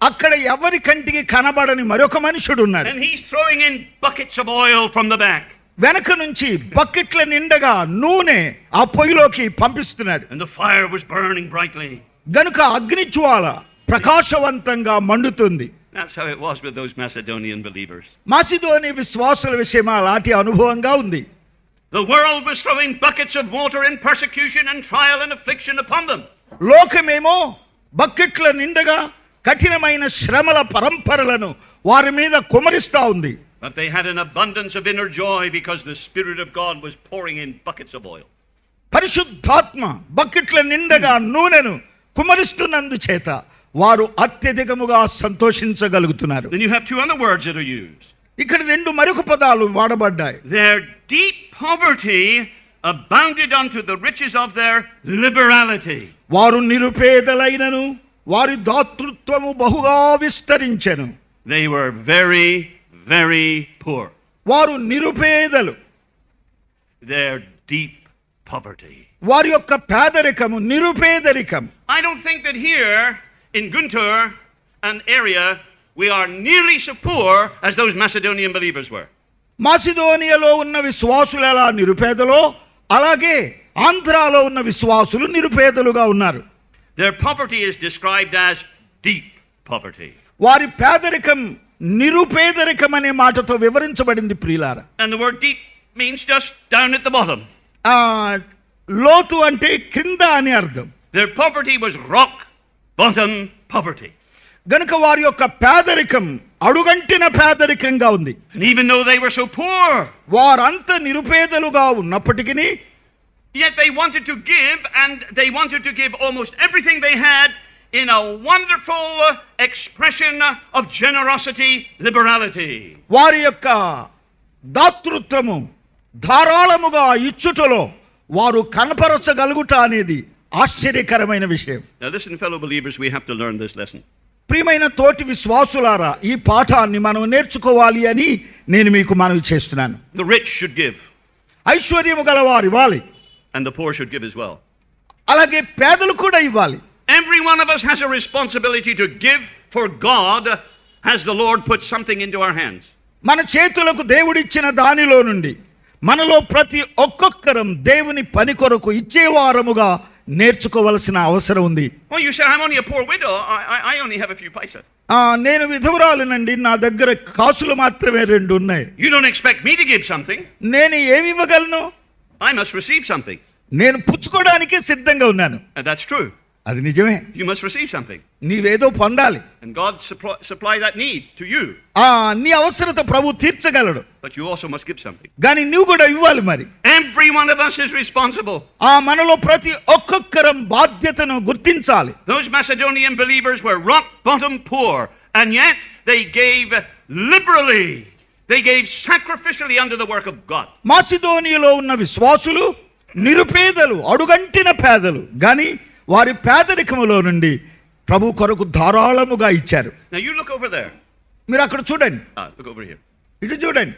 అక్కడ ఎవరి కంటికి కనబడని మరొక మనుషుడు ఉన్నాడు. And he's throwing in buckets of oil from the back. వెనక నుంచి బకెట్ల నిండగా నూనె ఆ పొయ్యిలోకి పంపిస్తున్నాడు. And the fire was burning brightly. గనుక అగ్నిజ్వాల ప్రకాశవంతంగా మండుతుంది. That's how it was with those Macedonian believers. మాసిదోని విశ్వాసుల విషయమా అలాంటి అనుభవంగా ఉంది. The world was throwing buckets of water in persecution and trial and affliction upon them. లోకమేమో బకెట్ల నిండగా కఠినమైన శ్రమల పరంపరలను వారి మీద కుమరిస్తా ఉంది. But they had an abundance of inner joy because the Spirit of God was pouring in buckets of oil. పరిశుద్ధాత్మ బకెట్ల నిండగా నూనెను కుమరిస్తున్నందు చేత వారు అత్యధికముగా సంతోషించగలుగుతున్నారు. Then you have two other words that are used. ఇక్కడ రెండు మరొక పదాలు వాడబడ్డాయి. Their deep poverty abounded unto the riches of their liberality. వారు నిరుపేదలైనను వారి దాతృత్వము బహుగా విస్తరించెను. They were very, very poor. వారు నిరుపేదలు. Their deep poverty. వారి యొక్క పేదరికము నిరుపేదరికం. I don't think that here in Guntur and area we are nearly so poor as those Macedonian believers were. మాసిదోనియాలో ఉన్న విశ్వాసులు ఎలా నిరుపేదలో అలాగే ఆంధ్రాలో ఉన్న విశ్వాసులు నిరుపేదలుగా ఉన్నారు. Their poverty is described as deep poverty. వారి పేదరికం నిరుపేదరికం అనే మాటతో వివరించబడింది ప్రియులారా. And the word deep means just down at the bottom. లోతు అంటే కింద అని అర్థం. Their poverty was rock bottom poverty. గనుక వారి యొక్క పేదరికం అడుగంటిన పేదరికంగా ఉంది. And even though they were so poor, వారంత నిరుపేదలుగా ఉన్నప్పటికీ, yet they wanted to give, and they wanted to give almost everything they had in a wonderful expression of generosity, liberality. వారి యొక్క దాతృత్వము ధారాళముగా ఇచ్చుటలో వారు కనపరచగలుగుట అనేది ఆశ్చర్యకరమైన విషయం. Now listen, fellow believers, we have to learn this lesson. ప్రియమైన తోటి విశ్వాసులారా, ఈ పాఠాన్ని మనం నేర్చుకోవాలి అని నేను మీకు మనవి చేస్తున్నాను. The rich should give. ఐశ్వర్యము గలవారు ఇవ్వాలి. And the poor should give as well. అలాగే పేదలు కూడా ఇవ్వాలి. Every one of us has a responsibility to give for God as the Lord puts something into our hands. మన చేతులకు దేవుడిచ్చిన దానిలో నుండి మనలో ప్రతి ఒక్కొక్కరం దేవుని పని కొరకు ఇచ్చేవారముగా నేర్చుకోవలసిన అవసరం ఉంది. Well, you say, I'm only a poor widow. I only have a few paisa. నేను విధవరాలునండి, నా దగ్గర కాసులు మాత్రమే 2 ఉన్నాయి. You don't expect me to give something. నేను ఏమి ఇవ్వగలను? I must receive something. నేను పుచ్చుకోవడానికే సిద్ధంగా ఉన్నాను. And that's true. అది నిజమే. You must receive something. నీవేదో పొందాలి. And God supply that need to you. నీ అవసరత ప్రభు తీర్చగలడు. But you also must give something. కానీ నువ్వు కూడా ఇవ్వాలి మరి. Every one of us is responsible. మనలో ప్రతి ఒక్కొక్కరం బాధ్యతను గుర్తించాలి. Those Macedonian believers were rock bottom poor, and yet they gave liberally. They gave sacrificially unto the work of God. మాసిదోనియలో ఉన్న విశ్వాసులు నిరుపేదలు, అడుగంటిన పేదలు, గాని వారి పేదరికములో నుండి ప్రభు కొరకు ధారాళముగా ఇచ్చారు. Now you look over there. మీరు అక్కడ చూడండి. Look over here. ఇటు చూడండి.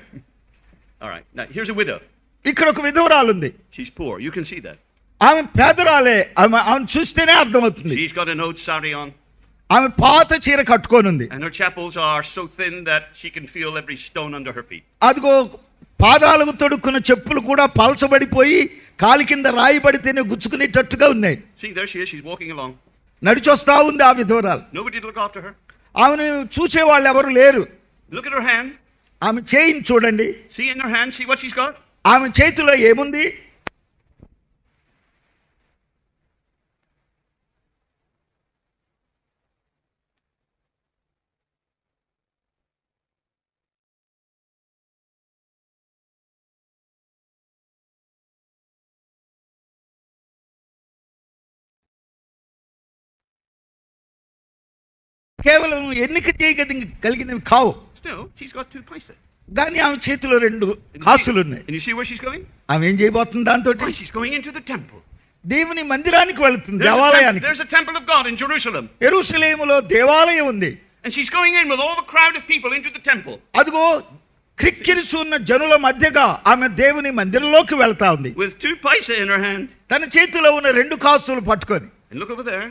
All right. Now here's a widow. ఇక్కడ ఒక విధవరాలు ఉంది. She's poor. You can see that. ఆమె పేదరాలే. ఆమె చూస్తేనే అర్థమవుతుంది. She's got an old sari on. ఆమె పాత చీర కట్టుకొని ఉంది. And her chappals are so thin that she can feel every stone under her feet. అదిగో పాదాలకు తొడుక్కున్న చెప్పులు కూడా పలచబడిపోయి కాలి కింద రాయి పడితేనే గుచ్చుకునేటట్టుగా ఉన్నాయి. See, there she is. She's walking along. నడిచొస్తా ఉంది ఆ విధవరాలు. Nobody to look after her. ఆమెను చూసే వాళ్ళు ఎవరు లేరు. Look at her hand. ఆమె చేయిని చూడండి. See in her hand. See what she's got. ఆమె చేతిలో ఏముంది? కేవలం ఎన్నిక చేయగలిగినవి కావు. Still, she's got 2 paisa. కానీ ఆమె చేతిలో 2 కాసులు ఉన్నాయి. And you see where she's going? ఆమె ఏం చేయబోతుంది దాంతో? She's going into the temple. దేవుని మందిరానికి వెళుతుంది, దేవాలయానికి. There's a temple of God in Jerusalem. యెరూషలేములో దేవాలయం ఉంది. And she's going in with all the crowd of people into the temple. అదిగో క్రిక్కిరిసున్న జనుల మధ్యగా ఆమె దేవుని మందిరంలోకి వెళ్తా ఉంది. With 2 paisa in her hand. తన చేతిలో ఉన్న 2 కాసులు పట్టుకొని. And look over there.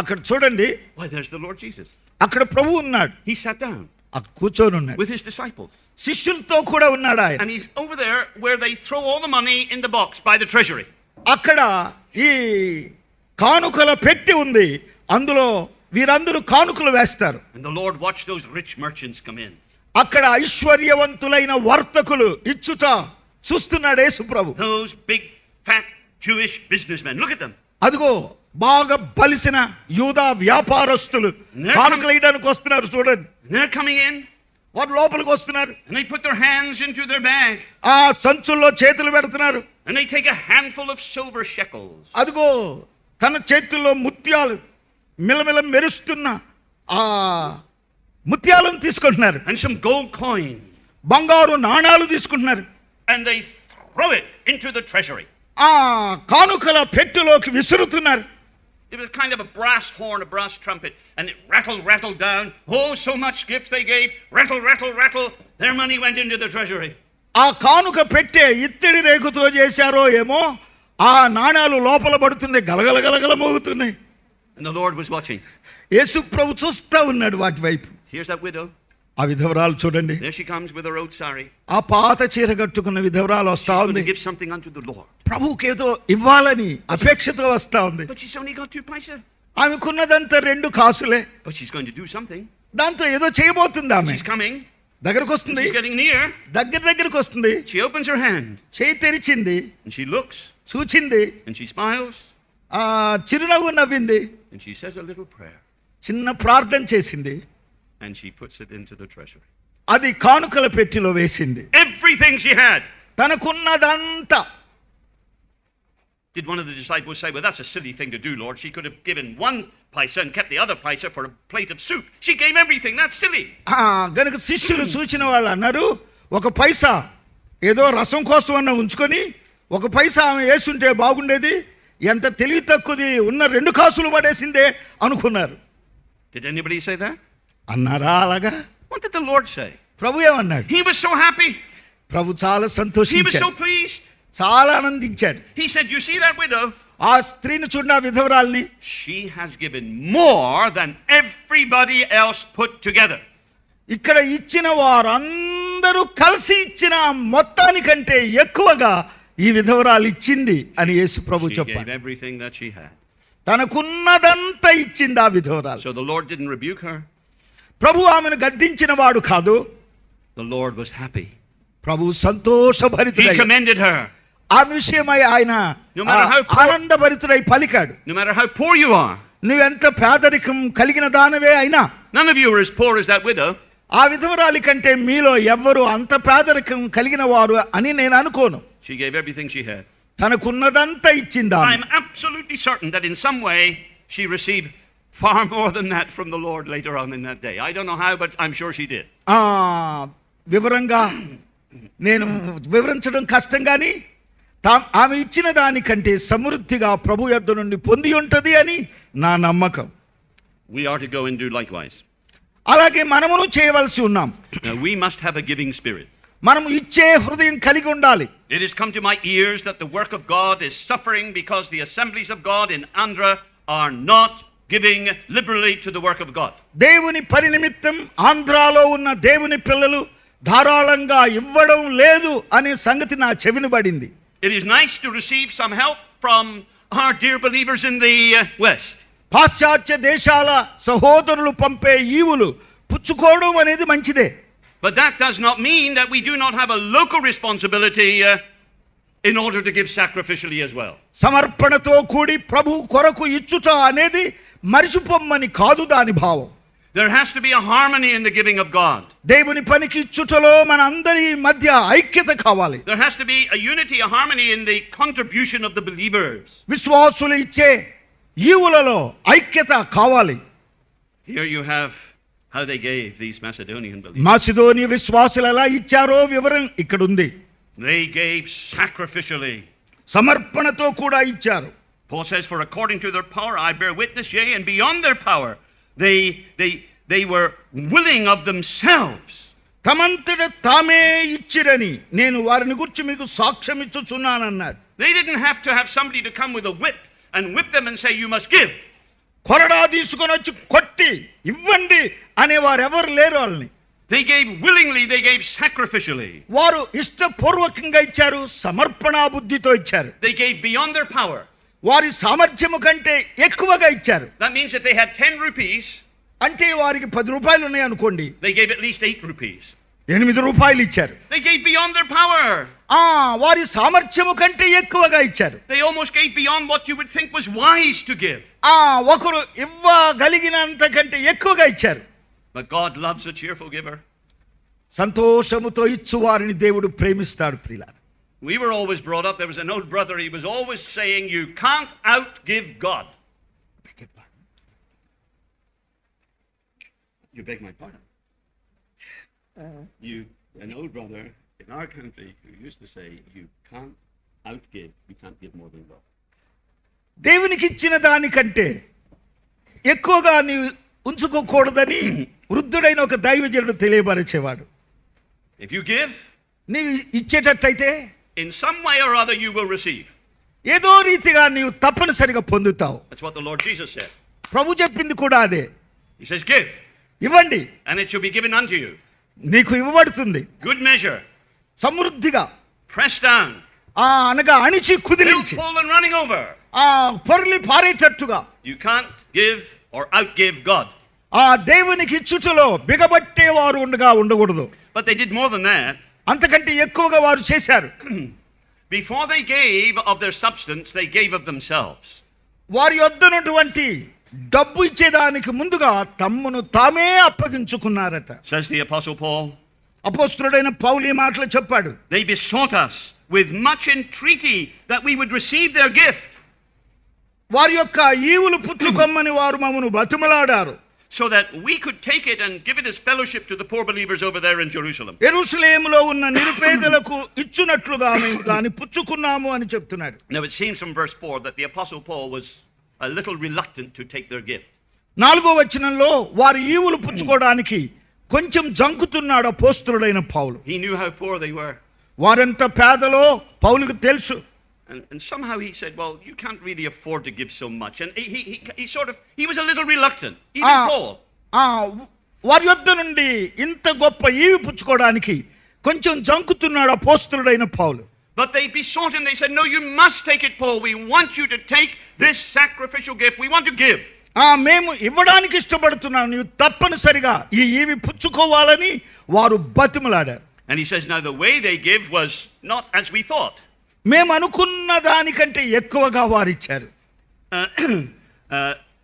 అక్కడ చూడండి. Why, there's the Lord Jesus. అక్కడ ప్రభు ఉన్నాడు. He sat down. కూర్చొని ఉన్నాడు. With his disciples. శిష్యులతో కూడా ఉన్నాడు ఆయన. And he's over there where they throw all the money in the box by the treasury. అక్కడ ఈ కానుకల పెట్టి ఉంది. అందులో వీరందరూ కానుకలు వేస్తారు. And the Lord watched those rich merchants come in. అక్కడ ఐశ్వర్యవంతులైన వర్తకులు ఇచ్చుట చూస్తున్నాడు యేసు ప్రభు. Those big fat Jewish businessmen. Look at them. అదిగో బాగా బలిసిన యూదా వ్యాపారస్తులు కానుకలు వేయడానికి వస్తున్నారు చూడండి. They're coming in. వారు లోపలికి వస్తున్నారు. And they put their hands into their bag. ఆ సంచుల్లో చేతులు పెడుతున్నారు. And they take a handful of silver shekels. అదిగో తన చేతుల్లో ముత్యాలు మిలమిల మెరుస్తున్న ఆ ముత్యాలను తీసుకుంటున్నారు. And some gold coins. బంగారు నాణాలు తీసుకుంటున్నారు. And they throw it into the treasury. ఆ కానుకల పెట్టెలోకి విసురుతున్నారు. It was kind of a brass horn, a brass trumpet, and it rattled down. Oh, so much gifts they gave. Rattle. Their money went into the treasury. ఆ కానుక పెట్టే ఇత్తడి రేకుతో చేశారో ఏమో, ఆ నాణాలు లోపల పడుతున్నాయి, గలగల మోగుతున్నాయి. And the Lord was watching. యేసు ప్రభు చూస్తా ఉన్నాడు వాటి వైపు. Here's that widow. ఆ విధవరాలు చూడండి. There she comes with her old sari. ఆ పాత చీర కట్టుకున్న విధవరాలు వస్తా She's going ఉంది. to give something unto the Lord. ప్రభువుకి ఏదో ఇవ్వాలని అపేక్షతో వస్తా ఉంది. But she's only got 2 paisa. ఆమెకున్నదంతా 2 కాసులే. But she's going to do something. దాంతో ఏదో చేయబోతుంది ఆమె. She's coming. దగ్గరకు వస్తుంది. She's getting near. దగ్గరకు వస్తుంది. She opens her hand. చేయి తెరిచింది. And she looks. చూచింది. And she smiles. ఆ చిరునవ్వు నవ్వింది. And she says a little prayer. చిన్న ప్రార్థన చేసింది. And she puts it into the treasury. అది కానుకల పెట్టెలో వేసింది. Everything she had. తనకున్నదంతా. Did one of the disciples say, well, that's a silly thing to do, Lord. She could have given 1 paisa and kept the other paisa for a plate of soup. She gave everything. That's silly. గనుక శిష్యులు సూచిన వాళ్ళు అన్నారు, 1 పైసా ఏదో రసం కోసం అన్న ఉంచుకొని 1 పైసా ఆమె వేసుంటే బాగుండేది, ఎంత తెలివి తక్కువది, ఉన్న 2 కాసులు పడేసిందే అనుకున్నారు. Did anybody say that? అన్నారా అలాగా? What did the Lord say? ప్రభు ఏమన్నాడు? He was so happy. ప్రభు చాలా He was so సంతోషించాడు, pleased. చాలా ఆనందించాడు. He said, you see that widow? ఆ స్త్రీని చూడండి, ఆ విధవరాల్ని. She has given more than everybody else put together. ఇక్కడ ఇచ్చిన వారందరూ కలిసి ఇచ్చిన మొత్తానికంటే ఎక్కువగా ఈ విధవరాలు ఇచ్చింది అని యేసు ప్రభు She చెప్పారు. gave everything that she had. తనకున్నదంతా ఇచ్చింది ఆ విధవరాలు. So the Lord didn't rebuke her. ప్రభు ఆమెను గద్దించిన వాడు కాదు. The Lord was happy. Prabhu He సంతోషభరితుడై commended her. ఆ విషయమై ఆయన No matter how poor- ఆనందభరితుడై పలికాడు. No matter how poor you are, నువ్వెంత పేదరికం కలిగిన దానవే అయినా, none of you are as poor as that widow. ఆ విధవరాలి కంటే మీలో ఎవ్వరు అంత పేదరికం కలిగిన వారు అని నేను అనుకోను. She gave everything she had. తనకున్నదంతా ఇచ్చిందా. I'm absolutely certain that in some way she received far more than that from the Lord later on in that day. I don't know how, but I'm sure she did. వివరంగా నేను వివరించడం కష్టం కానీ ఆమె ఇచ్చిన దానికంటే సమృద్ధిగా ప్రభు యొద్ద నుండి పొంది ఉంటది అని నా నమ్మకం. We are to go and do likewise. అలాగే మనమును చేయవలసి ఉన్నాం. Now, we must have a giving spirit. మనం ఇచ్చే హృదయం కలిగి ఉండాలి. It has come to my ears that the work of God is suffering because the assemblies of God in Andhra are not giving liberally to the work of God. దేవుని పని నిమిత్తం ఆంధ్రాలో ఉన్న దేవుని పిల్లలు ధారాళంగా ఇవ్వడం లేదు అనే సంగతి నా చెవిని పడింది. It is nice to receive some help from our dear believers in the West. పాశ్చాత్య దేశాల సహోదరులు పంపే ఈవులు పుచ్చుకోవడం అనేది మంచిదే. But that does not mean that we do not have a local responsibility in order to give sacrificially as well. సమర్పణతో కూడి ప్రభు కొరకు ఇచ్చుట అనేది మరిచిపోమ్మని కాదు దాని భావం. There has to be a harmony in the giving of God. దేవుని పనికి ఇచ్చుటలో మన అందరి మధ్య ఐక్యత కావాలి. There has to be a unity, a harmony in the contribution of the believers. విశ్వాసులు ఇచ్చే ఈవులలో ఐక్యత కావాలి. Here you have how they gave these Macedonian believers. Macedonia విశ్వాసులు ఎలా ఇచ్చారో వివరం ఇక్కడ ఉంది. They gave sacrificially. సమర్పణతో కూడా ఇచ్చారు. Paul says, for according to their power I bear witness, yea, and beyond their power they were willing of themselves. తమంతట తామే ఇచ్చిరని నేను వారిని గురించి మీకు సాక్ష్యం ఇచ్చుచున్నానన్నాడు. They didn't have to have somebody to come with a whip and whip them and say you must give. కొరడా తీసుకొని వచ్చి కొట్టి ఇవ్వండి అనేవారు ఎవరు లేరు. వాళ్ళని They gave willingly, they gave sacrificially. వారు ఇష్టపూర్వకంగా ఇచ్చారు, సమర్పణా బుద్ధితో ఇచ్చారు. They gave beyond their power. వారి సామర్థ్యము కంటే ఎక్కువగా ఇచ్చారు. That means that they had 10 rupees. అంటే వారికి 10 రూపాయలు ఉన్నాయి అనుకోండి, They gave at least 8 rupees. 8 రూపాయలు ఇచ్చారు. They gave beyond their power. వారి సామర్థ్యము కంటే ఎక్కువగా ఇచ్చారు. They almost gave beyond what you would think was wise to give. ఒకరు ఇవ్వగలిగినంత కంటే ఎక్కువగా ఇచ్చారు. But God loves a cheerful giver. సంతోషముతో ఇచ్చు వారిని దేవుడు ప్రేమిస్తాడు. ప్రియులారా, We were always brought up, there was an old brother, he was always saying, you can't outgive God. You beg my pardon. An old brother in our country who used to say, you can't outgive, you can't give more than God. దేవునికి ఇచ్చిన దానికంటే ఎక్కువగా నీవు ఉంచుకోకూడదని వృద్ధుడైన ఒక దైవజనుడు తెలియపరిచేవాడు. If you give, నీవు ఇచ్చేటట్టయితే in some way or other you will receive. ఏదో రీతిగా నీవు తప్పనిసరిగా పొందుతావు. That's what the Lord Jesus said. ప్రభు చెప్పింది కూడా అదే. He says, give, ఇవ్వండి, and it shall be given unto you. నీకు ఇవ్వబడుతుంది. Good measure, సమృద్ధిగా, pressed down, అనగా అణిచి కుదిరించి, full and running over. పొరలి పారేటట్టుగా. You can't give or outgive God. దేవునికి ఇచ్చుటలో బిగబట్టే వారు ఉండకూడదు. But they did more than that. అంతకంటే ఎక్కువగా వారు చేశారు. Before they gave of their substance, they gave of themselves. వారి యొద్దనటువంటి డబ్బు ఇచ్చేదానికి ముందుగా తమ్మును తామే అప్పగించుకున్నారట. Says the Apostle Paul. అపోస్తలుడైన పౌలు ఈ మాటలు చెప్పాడు. They besought us with much entreaty that we would receive their gift. వారి యొక్క ఈవులు పుచ్చుకొమ్మని వారు మమ్మను బతిమలాడారు. So that we could take it and give it as fellowship to the poor believers over there in Jerusalem. యెరూషలేములో ఉన్న నిరుపేదలకు ఇచ్చునట్లుగా మేము దాన్ని పుచ్చుకున్నాము అని చెప్తున్నాడు. Now it seems from verse 4 that the Apostle Paul was a little reluctant to take their gift. 4వ వచనంలో వారి ఈవులు పుచ్చుకోవడానికి కొంచెం జంకుతున్నాడు అపోస్తలుడైన పౌలు. He knew how poor they were. వారెంత పేదలో పౌలుకు తెలుసు. And somehow he said, well, you can't really afford to give so much. And he was a little reluctant, even Paul. ఆ, వారి యొద్ద నుండి ఇంత గొప్ప ఈవి పుచ్చుకోవడానికి కొంచెం జంకుతున్నాడు అపోస్తలుడైన పౌలు. But they besought him. They said, no, you must take it, Paul. We want you to take this sacrificial gift. We want to give. మేము ఇవ్వడానికి ఇష్టపడుతున్నాం, నీవు తప్పనిసరిగా ఈ ఈవి పుచ్చుకోవాలని వారు బతిమలాడారు. And he says, now the way they give was not as we thought. మేము అనుకున్న దానికంటే ఎక్కువగా వారు ఇచ్చారు.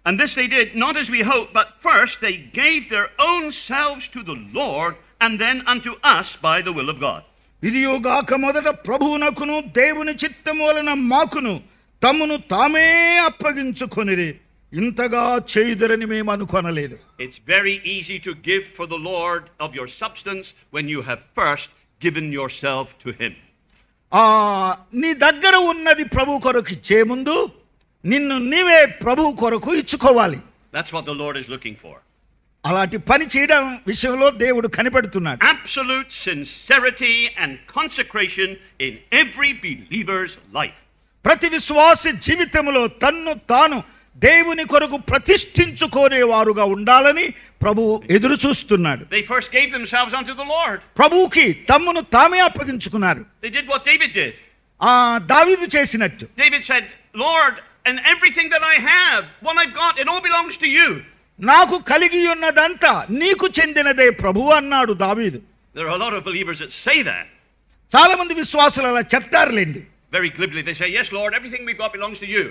And this they did, not as we hoped, but first they gave their own selves to the Lord, and then unto us by the will of God. ఇదియోగాక మొదట ప్రభువునకును దేవుని చిత్తము వలన మాకును తమను తామే అప్పగించుకొనిరి, ఇంతగా చేయుదరని మేము అనుకొనలేదు. It's very easy to give for the Lord of your substance when you have first given yourself to him. నీ దగ్గర ఉన్నది ప్రభు కొరకు ఇచ్చే ముందు నిన్ను నీవే ప్రభు కొరకు ఇచ్చుకోవాలి. That's what the Lord is looking for. అలాంటి పని చేయడం విషయంలో దేవుడు కనిపెడుతున్నాడు. Absolute sincerity and consecration in every believer's life. ప్రతి విశ్వాస జీవితంలో తన్ను తాను దేవుని కొరకు ప్రతిష్ఠించుకోనేవారుగా ఉండాలని ప్రభు ఎదురు చూస్తున్నాడు. They first gave themselves unto the Lord. ప్రభువుకి తమ్మును తామే అప్పగించుకున్నారు. They did what David did. దావీదు చేసినట్టు. David said, Lord, and everything that I have, what I've got, it all belongs to you. నాకు కలిగి ఉన్నదంతా నీకు చెందినదే ప్రభువు అన్నాడు దావీదు. There are a lot of believers that say that. చాలా మంది విశ్వాసులు అలా చెప్తారులేండి. Very glibly they say, yes Lord, everything we've got belongs to you.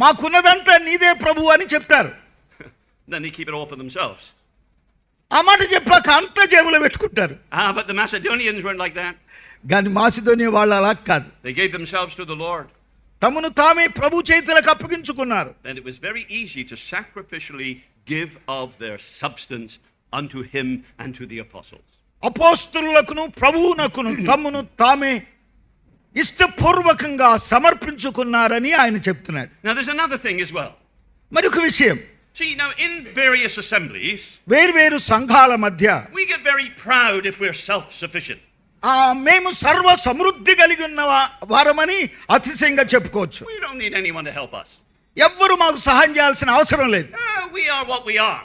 మాకున్నదంతా నీదే ప్రభువు అని చెప్తారు. Then they keep it all for themselves. ఆ మాట చెప్పాక అంతా జేబులో పెట్టుకుంటారు. But the Macedonians weren't like that. కానీ మాసిదోనియా వాళ్ళు అలా కాదు. They gave themselves to the Lord. తమను తామే ప్రభు చేతులకు అప్పగించుకున్నారు. Then it was very easy to sacrificially give of their substance unto him and to the apostles. అపోస్తలులకును ప్రభువునకును తమను తామే ఇష్టపూర్వకంగా సమర్పించుకున్నారని ఆయన చెప్తున్నాడు. Now there's another thing as well. మరొక విషయం. See, now in various assemblies, వేర్వేరు సంఘాల మధ్య we get very proud if we're self-sufficient. మేము సర్వ సమృద్ధి కలిగి ఉన్న వారమని అతిశయంగా చెప్పుకోవచ్చు. We don't need anyone to help us. ఎవ్వరు మాకు సహాయం చేయాల్సిన అవసరం లేదు. We are what we are.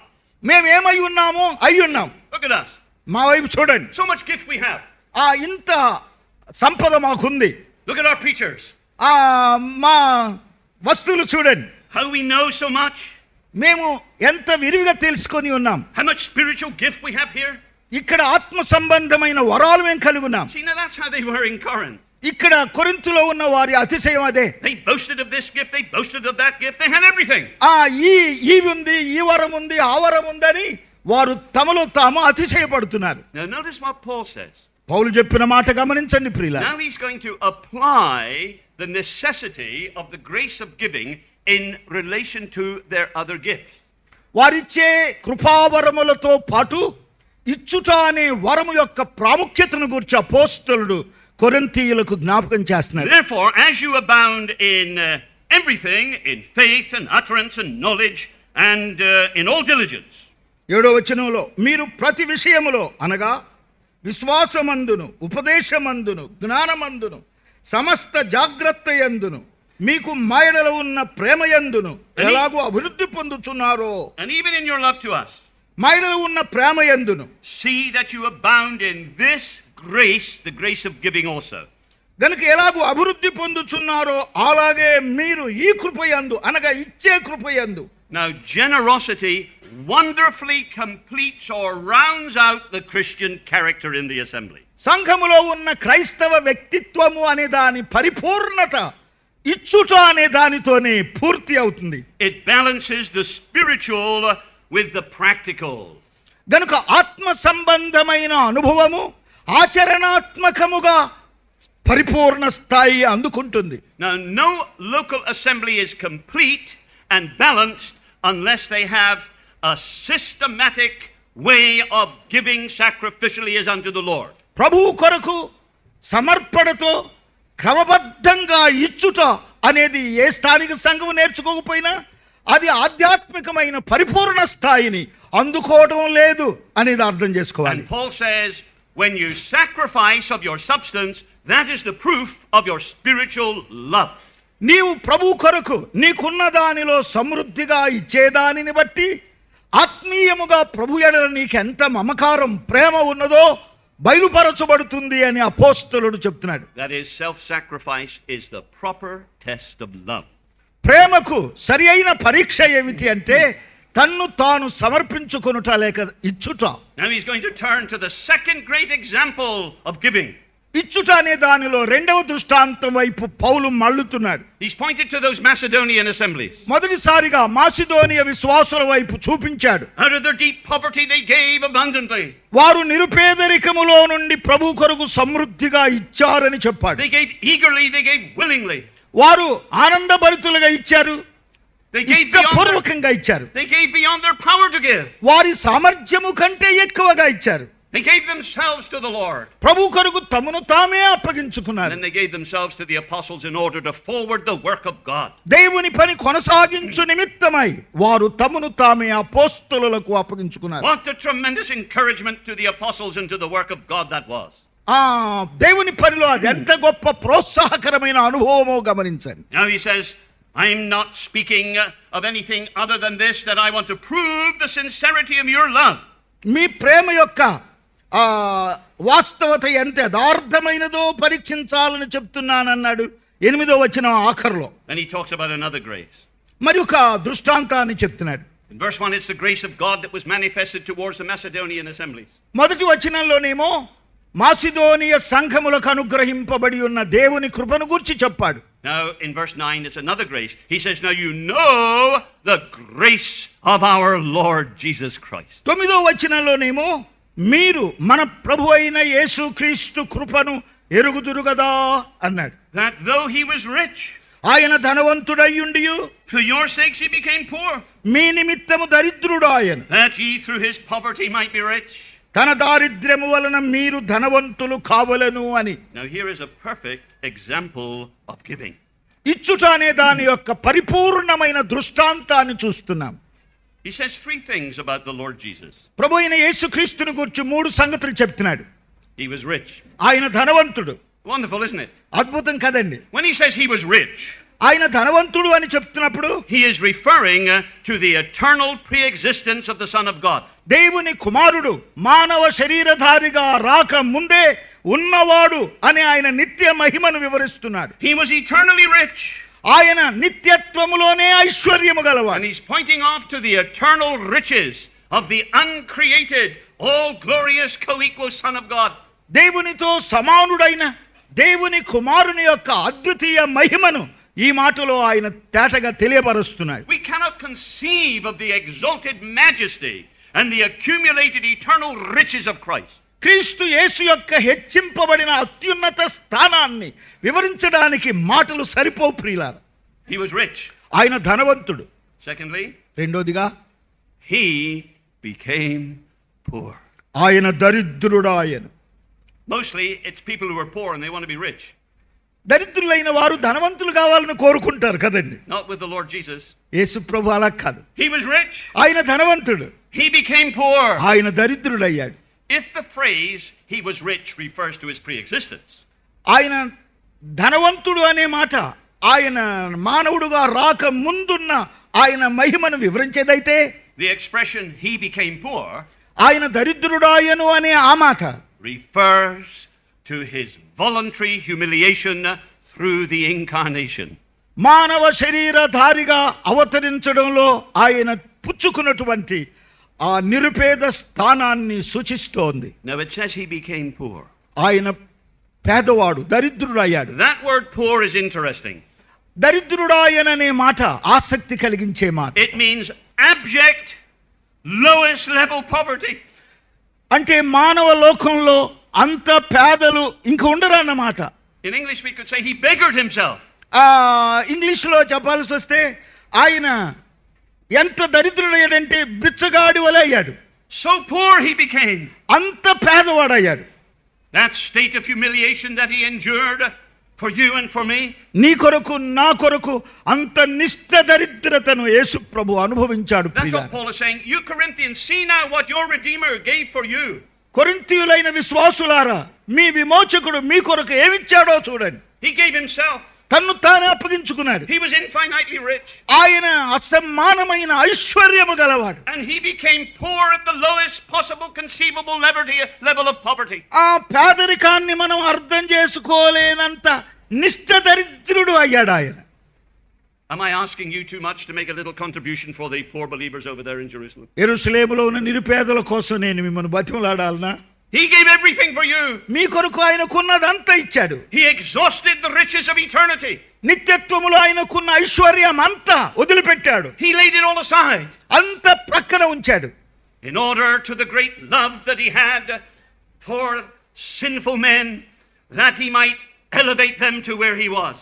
మేము ఏమై ఉన్నామో అయి ఉన్నాం. Look at us. మా వైపు చూడండి. So much gift we have. ఇంత సంపద మాకుంది. Look at our preachers. మా వస్తువులు చూడండి. How we know so much. మేము ఎంత విరివిగా తెలుసుకొని ఉన్నాం. How much spiritual gift we have here. ఇక్కడ ఆత్మ సంబంధమైన వరాలు మేము కలిగి ఉన్నాం. See, now that's how they were in Corinth. ఇక్కడ కొరింథులో ఉన్న వారి అతిశయం అదే. They boasted of this gift, they boasted of that gift, they had everything. ఈ ఉంది, ఈ వరం ఉంది, ఆ వరం ఉందని వారు తమలో తాము అతిశయపడుతున్నారు. Now notice what Paul says. పౌలు చెప్పిన మాట గమనించండి ప్రియులారా. Now he's going to apply the necessity of the grace of giving in relation to their other gifts. వారిచ్చే కృపావరములతో పాటు ఇచ్చుట అనే వరము యొక్క ప్రాముఖ్యతను గురించి అపోస్తలుడు కొరింథీయులకు జ్ఞాపకం చేస్తున్నారు. Therefore, as you abound in everything, in faith and utterance and knowledge and in all diligence. 7వ వచనంలో మీరు ప్రతి విషయములో అనగా విశ్వాసమందును ఉపదేశమందును జ్ఞానమందును సమస్త జాగ్రత్తయందును మీకు మాయడలో ఉన్న ప్రేమయందును ఎలాగూ అభివృద్ధి పొందుచున్నారో. And even in your love to us. మాయడలో ఉన్న ప్రేమయందును. See that you abound in this grace, the grace of giving also. గనుక ఎలాగూ అభివృద్ధి పొందుచున్నారో అలాగే మీరు ఈ కృపయందు అనగా ఇచ్చే కృపయందు. Now generosity wonderfully completes or rounds out the Christian character in the assembly. సంఘములో ఉన్న క్రైస్తవ వ్యక్తిత్వము అనే దాని పరిపూర్ణత ఇచ్చుట అనే దానితోనే పూర్తి అవుతుంది. It balances the spiritual with the practical. గనుక ఆత్మ సంబంధమైన అనుభవము ఆచరణాత్మకముగా పరిపూర్ణ స్థాయి అందుకుంటుంది. Now no local assembly is complete and balanced unless they have a systematic way of giving sacrificially as unto the Lord. ప్రభువు కొరకు సమర్పణతో క్రమబద్ధంగా ఇచ్చుట అనేది ఏ స్థానిక సంఘము నేర్చుకోకపోయినా అది ఆధ్యాత్మికమైన పరిపూర్ణ స్థాయిని అందుకోవడం లేదు అనేది అర్థం చేసుకోవాలి. And Paul says, when you sacrifice of your substance, that is the proof of your spiritual love. నీవు ప్రభు కొరకు నీకున్న దానిలో సమృద్ధిగా ఇచ్చేదానిని బట్టి ఆత్మీయముగా ప్రభు ఎడల నీకెంత మమకారం ప్రేమ ఉన్నదో బయలుపరచబడుతుంది అని అపోస్తలుడు చెప్తున్నాడు. That is, self-sacrifice is the proper test of love. ప్రేమకు సరి అయిన పరీక్ష ఏమిటి అంటే తన్ను తాను సమర్పించుకొనుట లేక ఇచ్చుట. Now he's going to turn to the second great example of giving. ఇచ్చుట అనే దానిలో రెండవ దృష్టాంతం వైపు పౌలు మళ్ళుతున్నాడు. He's pointed to those Macedonian assemblies. మొదటిసారిగా మాసిదోనియ విశ్వాసుల వైపు చూపించాడు. Out of their deep poverty they gave abundantly. వారు నిరుపేదరికములో నుండి ప్రభు కొరకు సమృద్ధిగా ఇచ్చారని చెప్పాడు. They gave eagerly, they gave willingly. వారు ఆనందభరితులుగా ఇచ్చారు, They gave ఇష్టపూర్వకంగా ఇచ్చారు. beyond their power to give. వారి సామర్థ్యము కంటే ఎక్కువగా ఇచ్చారు. They gave themselves to the Lord. ప్రభు కొరకు తమను తామే అప్పగించుకున్నారు. Then they gave themselves to the apostles in order to forward the work of God. దేవుని పని కొనసాగించు నిమిత్తమై వారు తమను తామే అపోస్తలులకు అప్పగించుకున్నారు. What a tremendous encouragement to the apostles and to the work of God that was. దేవుని పనిలో అది ఎంత గొప్ప ప్రోత్సాహకరమైన అనుభవమో గమనించండి. Now he says, I'm not speaking of anything other than this, that I want to prove the sincerity of your love. మీ ప్రేమ యొక్క వాస్తవత ఎంత యథార్థమైనదో పరీక్షించాలని చెప్తున్నానన్నాడు 8వ వచనం ఆఖరులో. Then he talks about another grace. మరి ఒక దృష్టాంతాన్ని చెప్తున్నాడు. In verse 1 it's the grace of God that was manifested towards the Macedonian assemblies. మొదటి వచనంలోనేమో మాసిదోనియ సంఘములకు అనుగ్రహింపబడి ఉన్న దేవుని కృపను గురించి చెప్పాడు. Now in verse 9 it's another grace. He says, now you know the grace of our Lord Jesus Christ. 9వ వచనంలోనేమో మీరు మన ప్రభు అయిన యేసుక్రీస్తు కృపను ఎరుగుదురు గదా అన్నాడు. That though he was rich, ఆయన ధనవంతుడయ్యుండియు for your sakes he became poor, మీ నిమిత్తము దరిద్రుడు ఆయన, that ye through his poverty might be rich. తన దారిద్ర్యము వలన మీరు ధనవంతులు కావలను అని. Now here is a perfect example of giving. ఇచ్చుట అనే దాని యొక్క పరిపూర్ణమైన దృష్టాంతాన్ని చూస్తున్నాం. He says 3 things about the Lord Jesus. ప్రభు అయిన యేసుక్రీస్తుని గురించి 3 సంగతులు చెప్తున్నాడు. He was rich. ఆయన ధనవంతుడు. Wonderful, isn't it? అద్భుతం కదండి. When he says he was rich, ఆయన ధనవంతుడు అని చెప్తున్నప్పుడు he is referring to the eternal pre-existence of the Son of God. దేవుని కుమారుడు మానవ శరీరధారిగా రాక ముందే ఉన్నవాడు అని ఆయన నిత్య మహిమను వివరిస్తున్నాడు. He was eternally rich. ఆయన నిత్యత్వములోనే ఐశ్వర్యము గలవాడు. And he's pointing off to the eternal riches of the uncreated, all glorious, co-equal Son of God. దేవునితో సమానుడైన దేవుని కుమారుని యొక్క అద్వితీయ మహిమను ఈ మాటలో ఆయన తేటగా తెలియపరుస్తున్నాడు. We cannot conceive of the exalted majesty and the accumulated eternal riches of Christ. క్రీస్తు యేసు యొక్క హెచ్చింపబడిన అత్యున్నత స్థానాన్ని వివరించడానికి మాటలు సరిపోవు ప్రియులారా. He was rich. ఆయన ధనవంతుడు. Secondly, రెండోదిగా he became poor. ఆయన దరిద్రుడు. ఆయన Mostly it's people who are poor and they want to be rich. దరిద్రులైన వారు ధనవంతులు కావాలని కోరుకుంటారు కదండి. Not with the Lord Jesus. యేసు ప్రభు అలా కాదు. He was rich. ఆయన ధనవంతుడు. He became poor. ఆయన దరిద్రుడయ్యాడు. If the phrase he was rich refers to his pre-existence, ఆయన ధనవంతుడు అనే మాట ఆయన మానవుడుగా రాక ముందున్న ఆయన మహిమను వివరించేదైతే, the expression he became poor ఆయన దరిద్రుడాయను అనే ఆ మాట refers to his voluntary humiliation through the incarnation. మానవ శరీరధారిగా అవతరించడంలో ఆయన పుచ్చుకున్నటువంటి ఆ నిరుపేద స్థానాన్ని సూచిస్తోంది. Now it says he became poor. ఆయన పేదవాడు, దరిద్రుడయ్యాడు. That word poor is interesting. దరిద్రుడాయననే మాట ఆసక్తి కలిగించే మాట. It means abject, lowest level poverty. అంటే మానవ లోకంలో అంత పేదలు ఇంక ఉండరన్నమాట. In English we could say he beggared himself. ఇంగ్లీష్లో చెప్పాల్సి వస్తే ఆయన ఎంత దరిద్రుడయ్యాడంటే బిచ్చగాడి వలె అయ్యాడు. So poor he became. అంత పేదవాడయ్యాడు. That state of humiliation that he endured for you and for me. నీ కొరకు నా కొరకు అంత నిష్ఠ దరిద్రతను యేసు ప్రభు అనుభవించాడు. That's what Paul is saying. You Corinthians, see now what your Redeemer gave for you. కొరింథీయులైన విశ్వాసులారా, మీ విమోచకుడు మీ కొరకు ఏమిచ్చాడో చూడండి. He gave himself. తన్ను తానే అప్పగించుకున్నాడు. He was infinitely rich. ఆయన అసమానమైన ఐశ్వర్యము గలవాడు. And he became poor at the lowest possible conceivable level of poverty. ఆ పేదరికాన్ని మనం అర్థం చేసుకోలేనంత నిష్ఠ దరిద్రుడు అయ్యాడు ఆయన. Am I asking you too much to make a little contribution for the poor believers over there in Jerusalem? యెరూషలేములో ఉన్న నిరుపేదల కోసం నేను మిమ్మల్ని బతిమలాడాలనా? He gave everything for you. మీ కొరకు ఆయనకున్నదంతా ఇచ్చాడు. He exhausted the riches of eternity. నిత్యత్వములో ఆయనకున్న ఐశ్వర్యం అంతా వదిలిపెట్టాడు. He laid it all aside. అంత ప్రక్కన ఉంచాడు. In order to the great love that he had for sinful men, that he might elevate them to where he was.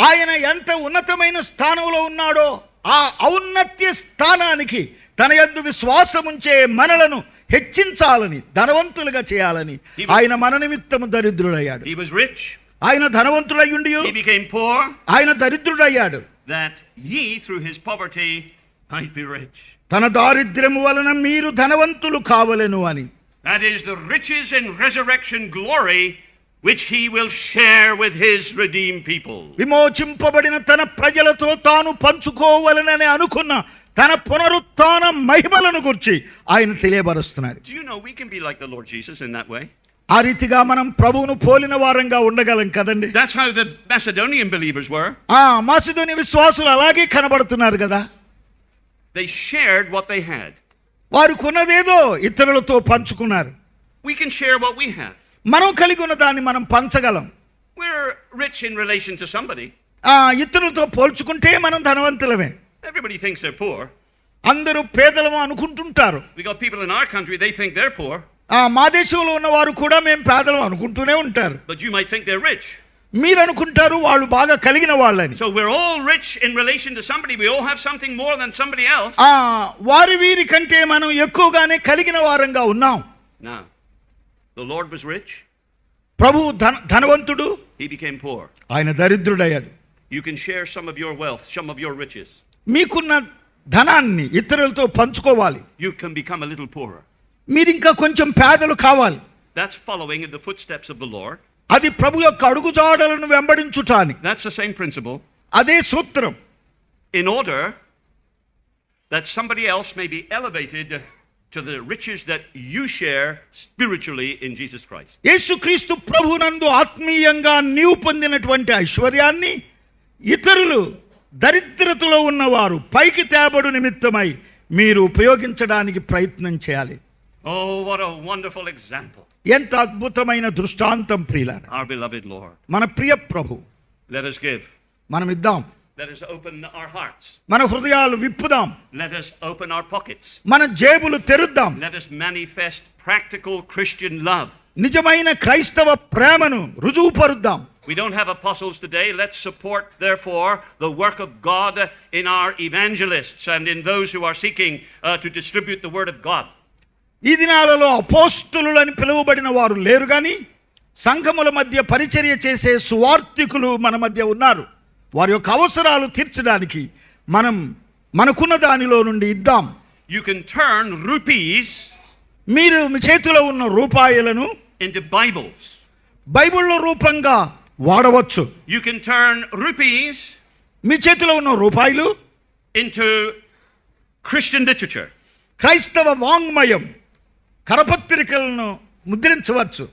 ఆయన ఎంత ఉన్నతమైన స్థానంలో ఉన్నాడో ఆ ఔన్నత్య స్థానానికి తన యందు విశ్వాసముంచే మనలను హెచ్చించాలని, ధనవంతులుగా చేయాలని ఆయన మన నిమిత్తము దరిద్రుడయ్యాడు. He was rich. ఆయన ధనవంతుడయ్యుండి He became poor. ఆయన దరిద్రుడయ్యాడు. That ye through his poverty might be rich. తన దారిద్ర్యము వలన మీరు ధనవంతులు కావలెను అని. That is the riches and resurrection glory which he will share with his redeemed people. విమోచింపబడిన తన ప్రజలతో తాను పంచుకోవలనని అనుకున్న తన పునరుత్థాన మహిమలను గురించి ఆయన తెలియబరుస్తున్నారు. Do you know we can be like the Lord Jesus in that way? ఆ రీతిగా మనం ప్రభువును పోలిన వారంగా ఉండగలం కదండి. That's how the Macedonian believers were. Macedonia విశ్వాసులు అలాగే కనబడుతున్నారు కదా. They shared what they had. వారు కొన్నదేదో ఇతరులతో పంచుకున్నారు. We can share what we have. మనం కలిగి ఉన్న దాన్ని మనం పంచగలం. We're rich in relation to somebody. ఇతరులతో పోల్చుకుంటే మనం ధనవంతులమే. Everybody thinks they're poor. అందరూ పేదలము అనుకుంటుంటారు. We got people in our country, they think they're poor. మా దేశంలో ఉన్న వారు కూడా మేము పేదలం అనుకుంటూనే ఉంటారు. But you might think they're rich. మీరు అనుకుంటారు వాళ్ళు బాగా కలిగిన వాళ్ళని. So we're all rich in relation to somebody. We all have something more than somebody else. వారి వీరి కంటే మనం ఎక్కువగానే కలిగిన వారంగా ఉన్నాం. Now, the Lord was rich. ప్రభువు ధనవంతుడు. He became poor. ఆయన దరిద్రుడయ్యాడు. You can share some of your wealth, some of your riches. మీకున్న ధనాన్ని ఇతరులతో పంచుకోవాలి. You can become a little poorer. మీరు ఇంకా కొంచెం పేదలు కావాలి. That's following in the footsteps of the Lord. అది ప్రభు యొక్క అడుగుజాడలను వెంబడించుటానికి. That's the same principle. అదే సూత్రం. In order that somebody else may be elevated to the riches that you share spiritually in Jesus Christ. యేసుక్రీస్తు ప్రభునందు ఆత్మీయంగా నీవు పొందినటువంటి ఐశ్వర్యాన్ని ఇతరులు దరిద్రతలో ఉన్నవారు పైకి తేబడు నిమిత్తమై మీరు ఉపయోగించడానికి ప్రయత్నం చేయాలి. Oh, what a wonderful example. ఎంత అద్భుతమైన దృష్టాంతం ప్రియులారా. Our beloved Lord. మన ప్రియ ప్రభు. Let us give. మనం ఇద్దాం. Let us open our hearts. మన హృదయాలు విప్పుదాం. Let us open our pockets. మన జేబులు తెరుద్దాం. Let us manifest practical Christian love. నిజమైన క్రైస్తవ ప్రేమను రుజువుపరుద్దాం. We don't have apostles today. Let's support, therefore, the work of God in our evangelists and in those who are seeking to distribute the word of God. ఈ దినాలలో అపోస్తలులని పిలువబడిన వారు లేరు గాని సంఘముల మధ్య పరిచర్య చేసే సువార్థికులు మన మధ్య ఉన్నారు. వారి యొక్క అవసరాలు తీర్చడానికి మనం మనకున్న దానిలో నుండి ఇద్దాం. You can turn rupees మీరు మీ చేతిలో ఉన్న రూపాయలను into Bibles. బైబిల్లో రూపంగా వాడవచ్చు. You can turn rupees మీ చేతిలో ఉన్న రూపాయలు into Christian literature. క్రైస్తవ వాంగ్మయం కరపత్రికలను ముద్రించవచ్చు.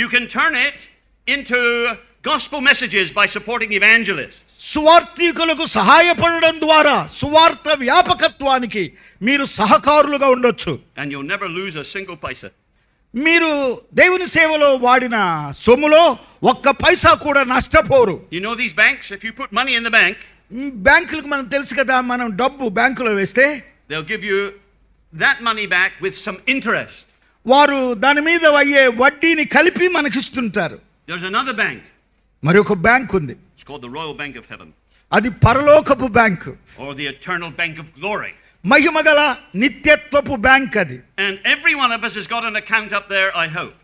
You can turn it into gospel messages by supporting evangelists. సువార్థికులకు సహాయపడడం ద్వారా సువార్త వ్యాపకత్వానికి మీరు సహకారులుగా ఉండొచ్చు. And you'll never lose a single paisa. మీరు దేవుని సేవలో వాడిన సొమ్ములో ఒక్క పైసా కూడా నష్టపోరు. You know these banks, if you put money in the bank, బ్యాంకులకు మనం తెలుసు కదా, మనం డబ్బు బ్యాంకులో వేస్తే they'll give you that money back with some interest. వారు దాని మీద అయ్యే వడ్డీని కలిపి మనకిస్తుంటారు. There's another bank. మరి ఒక బ్యాంక్ ఉంది. It's called the Royal Bank of Heaven. అది పరలోకపు bank. Or the Eternal Bank of Glory. మహిమగల నిత్యత్వపు బ్యాంక్ అది. And every one of us has got an account up there, I hope.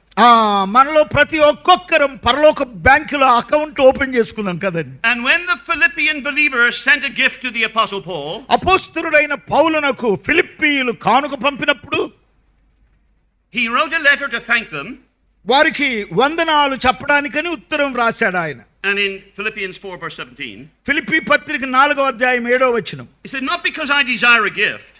మనలో ప్రతి ఒక్కొక్కరం పరలోక బ్యాంకులో అకౌంట్ ఓపెన్ చేసుకున్నాం కదండి. And when the Philippian believers sent a gift to the Apostle Paul, అపోస్తలుడైన పౌలునకు ఫిలిప్పీయులు కానుక పంపినప్పుడు he wrote a letter to thank them. వారికి వందనాలు చెప్పడానికని ఉత్తరం రాశాడు ఆయన. And in Philippians 4 verse 17, Philippi పత్రిక 4వ అధ్యాయం 7వ వచనం, he said, not because I desire a gift,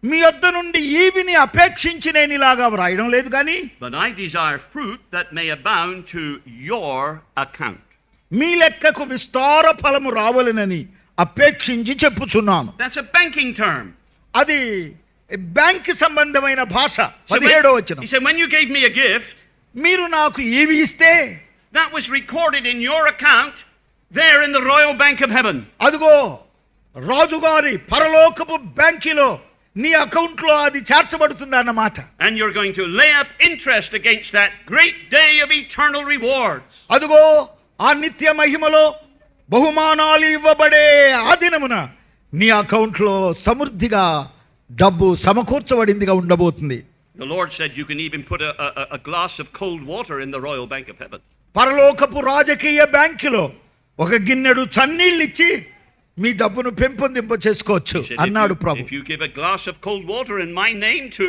మీ యొద్ద నుండి ఈవిని అపేక్షించి నేను ఇలాగా వ్రాయడం లేదు కానీ but I desire fruit that may abound to your account. మీ లెక్కకు విస్తార ఫలము రావాలనని అపేక్షించి చెప్పుచున్నాను. That's a banking term. అది బ్యాంక్ సంబంధమైన భాష. So 17వ వచనం, he said, when you gave me a gift, మీరు నాకు ఈవి ఇస్తే that was recorded in your account there in the royal bank of heaven. అదిగో రాజుగారి పరలోకపు బ్యాంకులో నీ అకౌంట్లో అది చేర్చబడుతుంది అన్నమాట. And you're going to lay up interest against that great day of eternal rewards. అదిగో ఆ నిత్య మహిమలో బహుమానాలు ఇవ్వబడే ఆ దినమున నీ అకౌంట్లో సమృద్ధిగా డబ్బు సమకూర్చబడిందిగా ఉండబోతుంది. The Lord said you can even put a glass of cold water in the royal bank of heaven. పరలోకపు రాజకీయ బ్యాంకులో ఒక గిన్నెడు చన్నీళ్ళు ఇచ్చి మీ డబ్బును పెంపొందింప చేసుకోవచ్చు He said, అన్నాడు ప్రభు. if you give a glass of cold water in my name to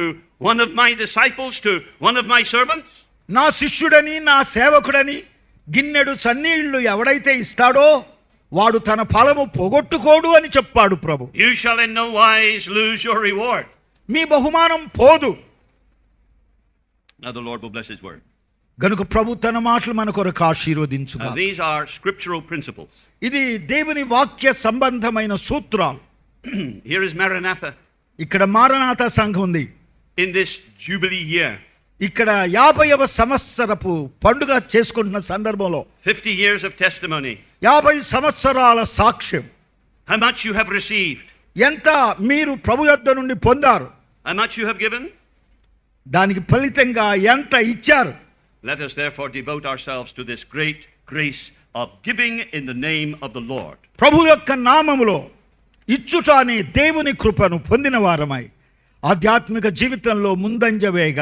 one of my disciples, to one of my servants, నా శిష్యుడని నా సేవకుడని గిన్నెడు చన్నీళ్లు ఎవడైతే ఇస్తాడో వాడు తన ఫలము పోగొట్టుకోడు అని చెప్పాడు ప్రభు. you shall in no wise lose your reward. మీ బహుమానం పోదు. Now the Lord will bless his word. గనుక ప్రభు తన మాటలు మన కొరకు Now ఆశీర్వదించుగా. these are scriptural principles. ఇది దేవుని వాక్య సంబంధమైన సూత్రాలు. Here is Maranatha ఇక్కడ మారనాథ సంఘం ఉంది. in this jubilee year. ఇక్కడ 50వ సంవత్సరపు పండుగ చేసుకుంటున్న సందర్భంలో 50 years of testimony. 50 సంవత్సరాల సాక్ష్యం. How much you have received, ఎంత మీరు ప్రభు యొద్ద నుండి పొందారు, how much you have given. దానికి ఫలితంగా ఎంత ఇచ్చారు. Let us therefore devote ourselves to this great grace of giving in the name of the Lord. ప్రభు యొక్క నామములో ఇచ్చుట అనే దేవుని కృపను పొందిన వారమై ఆధ్యాత్మిక జీవితంలో ముందంజ వేయగలరు.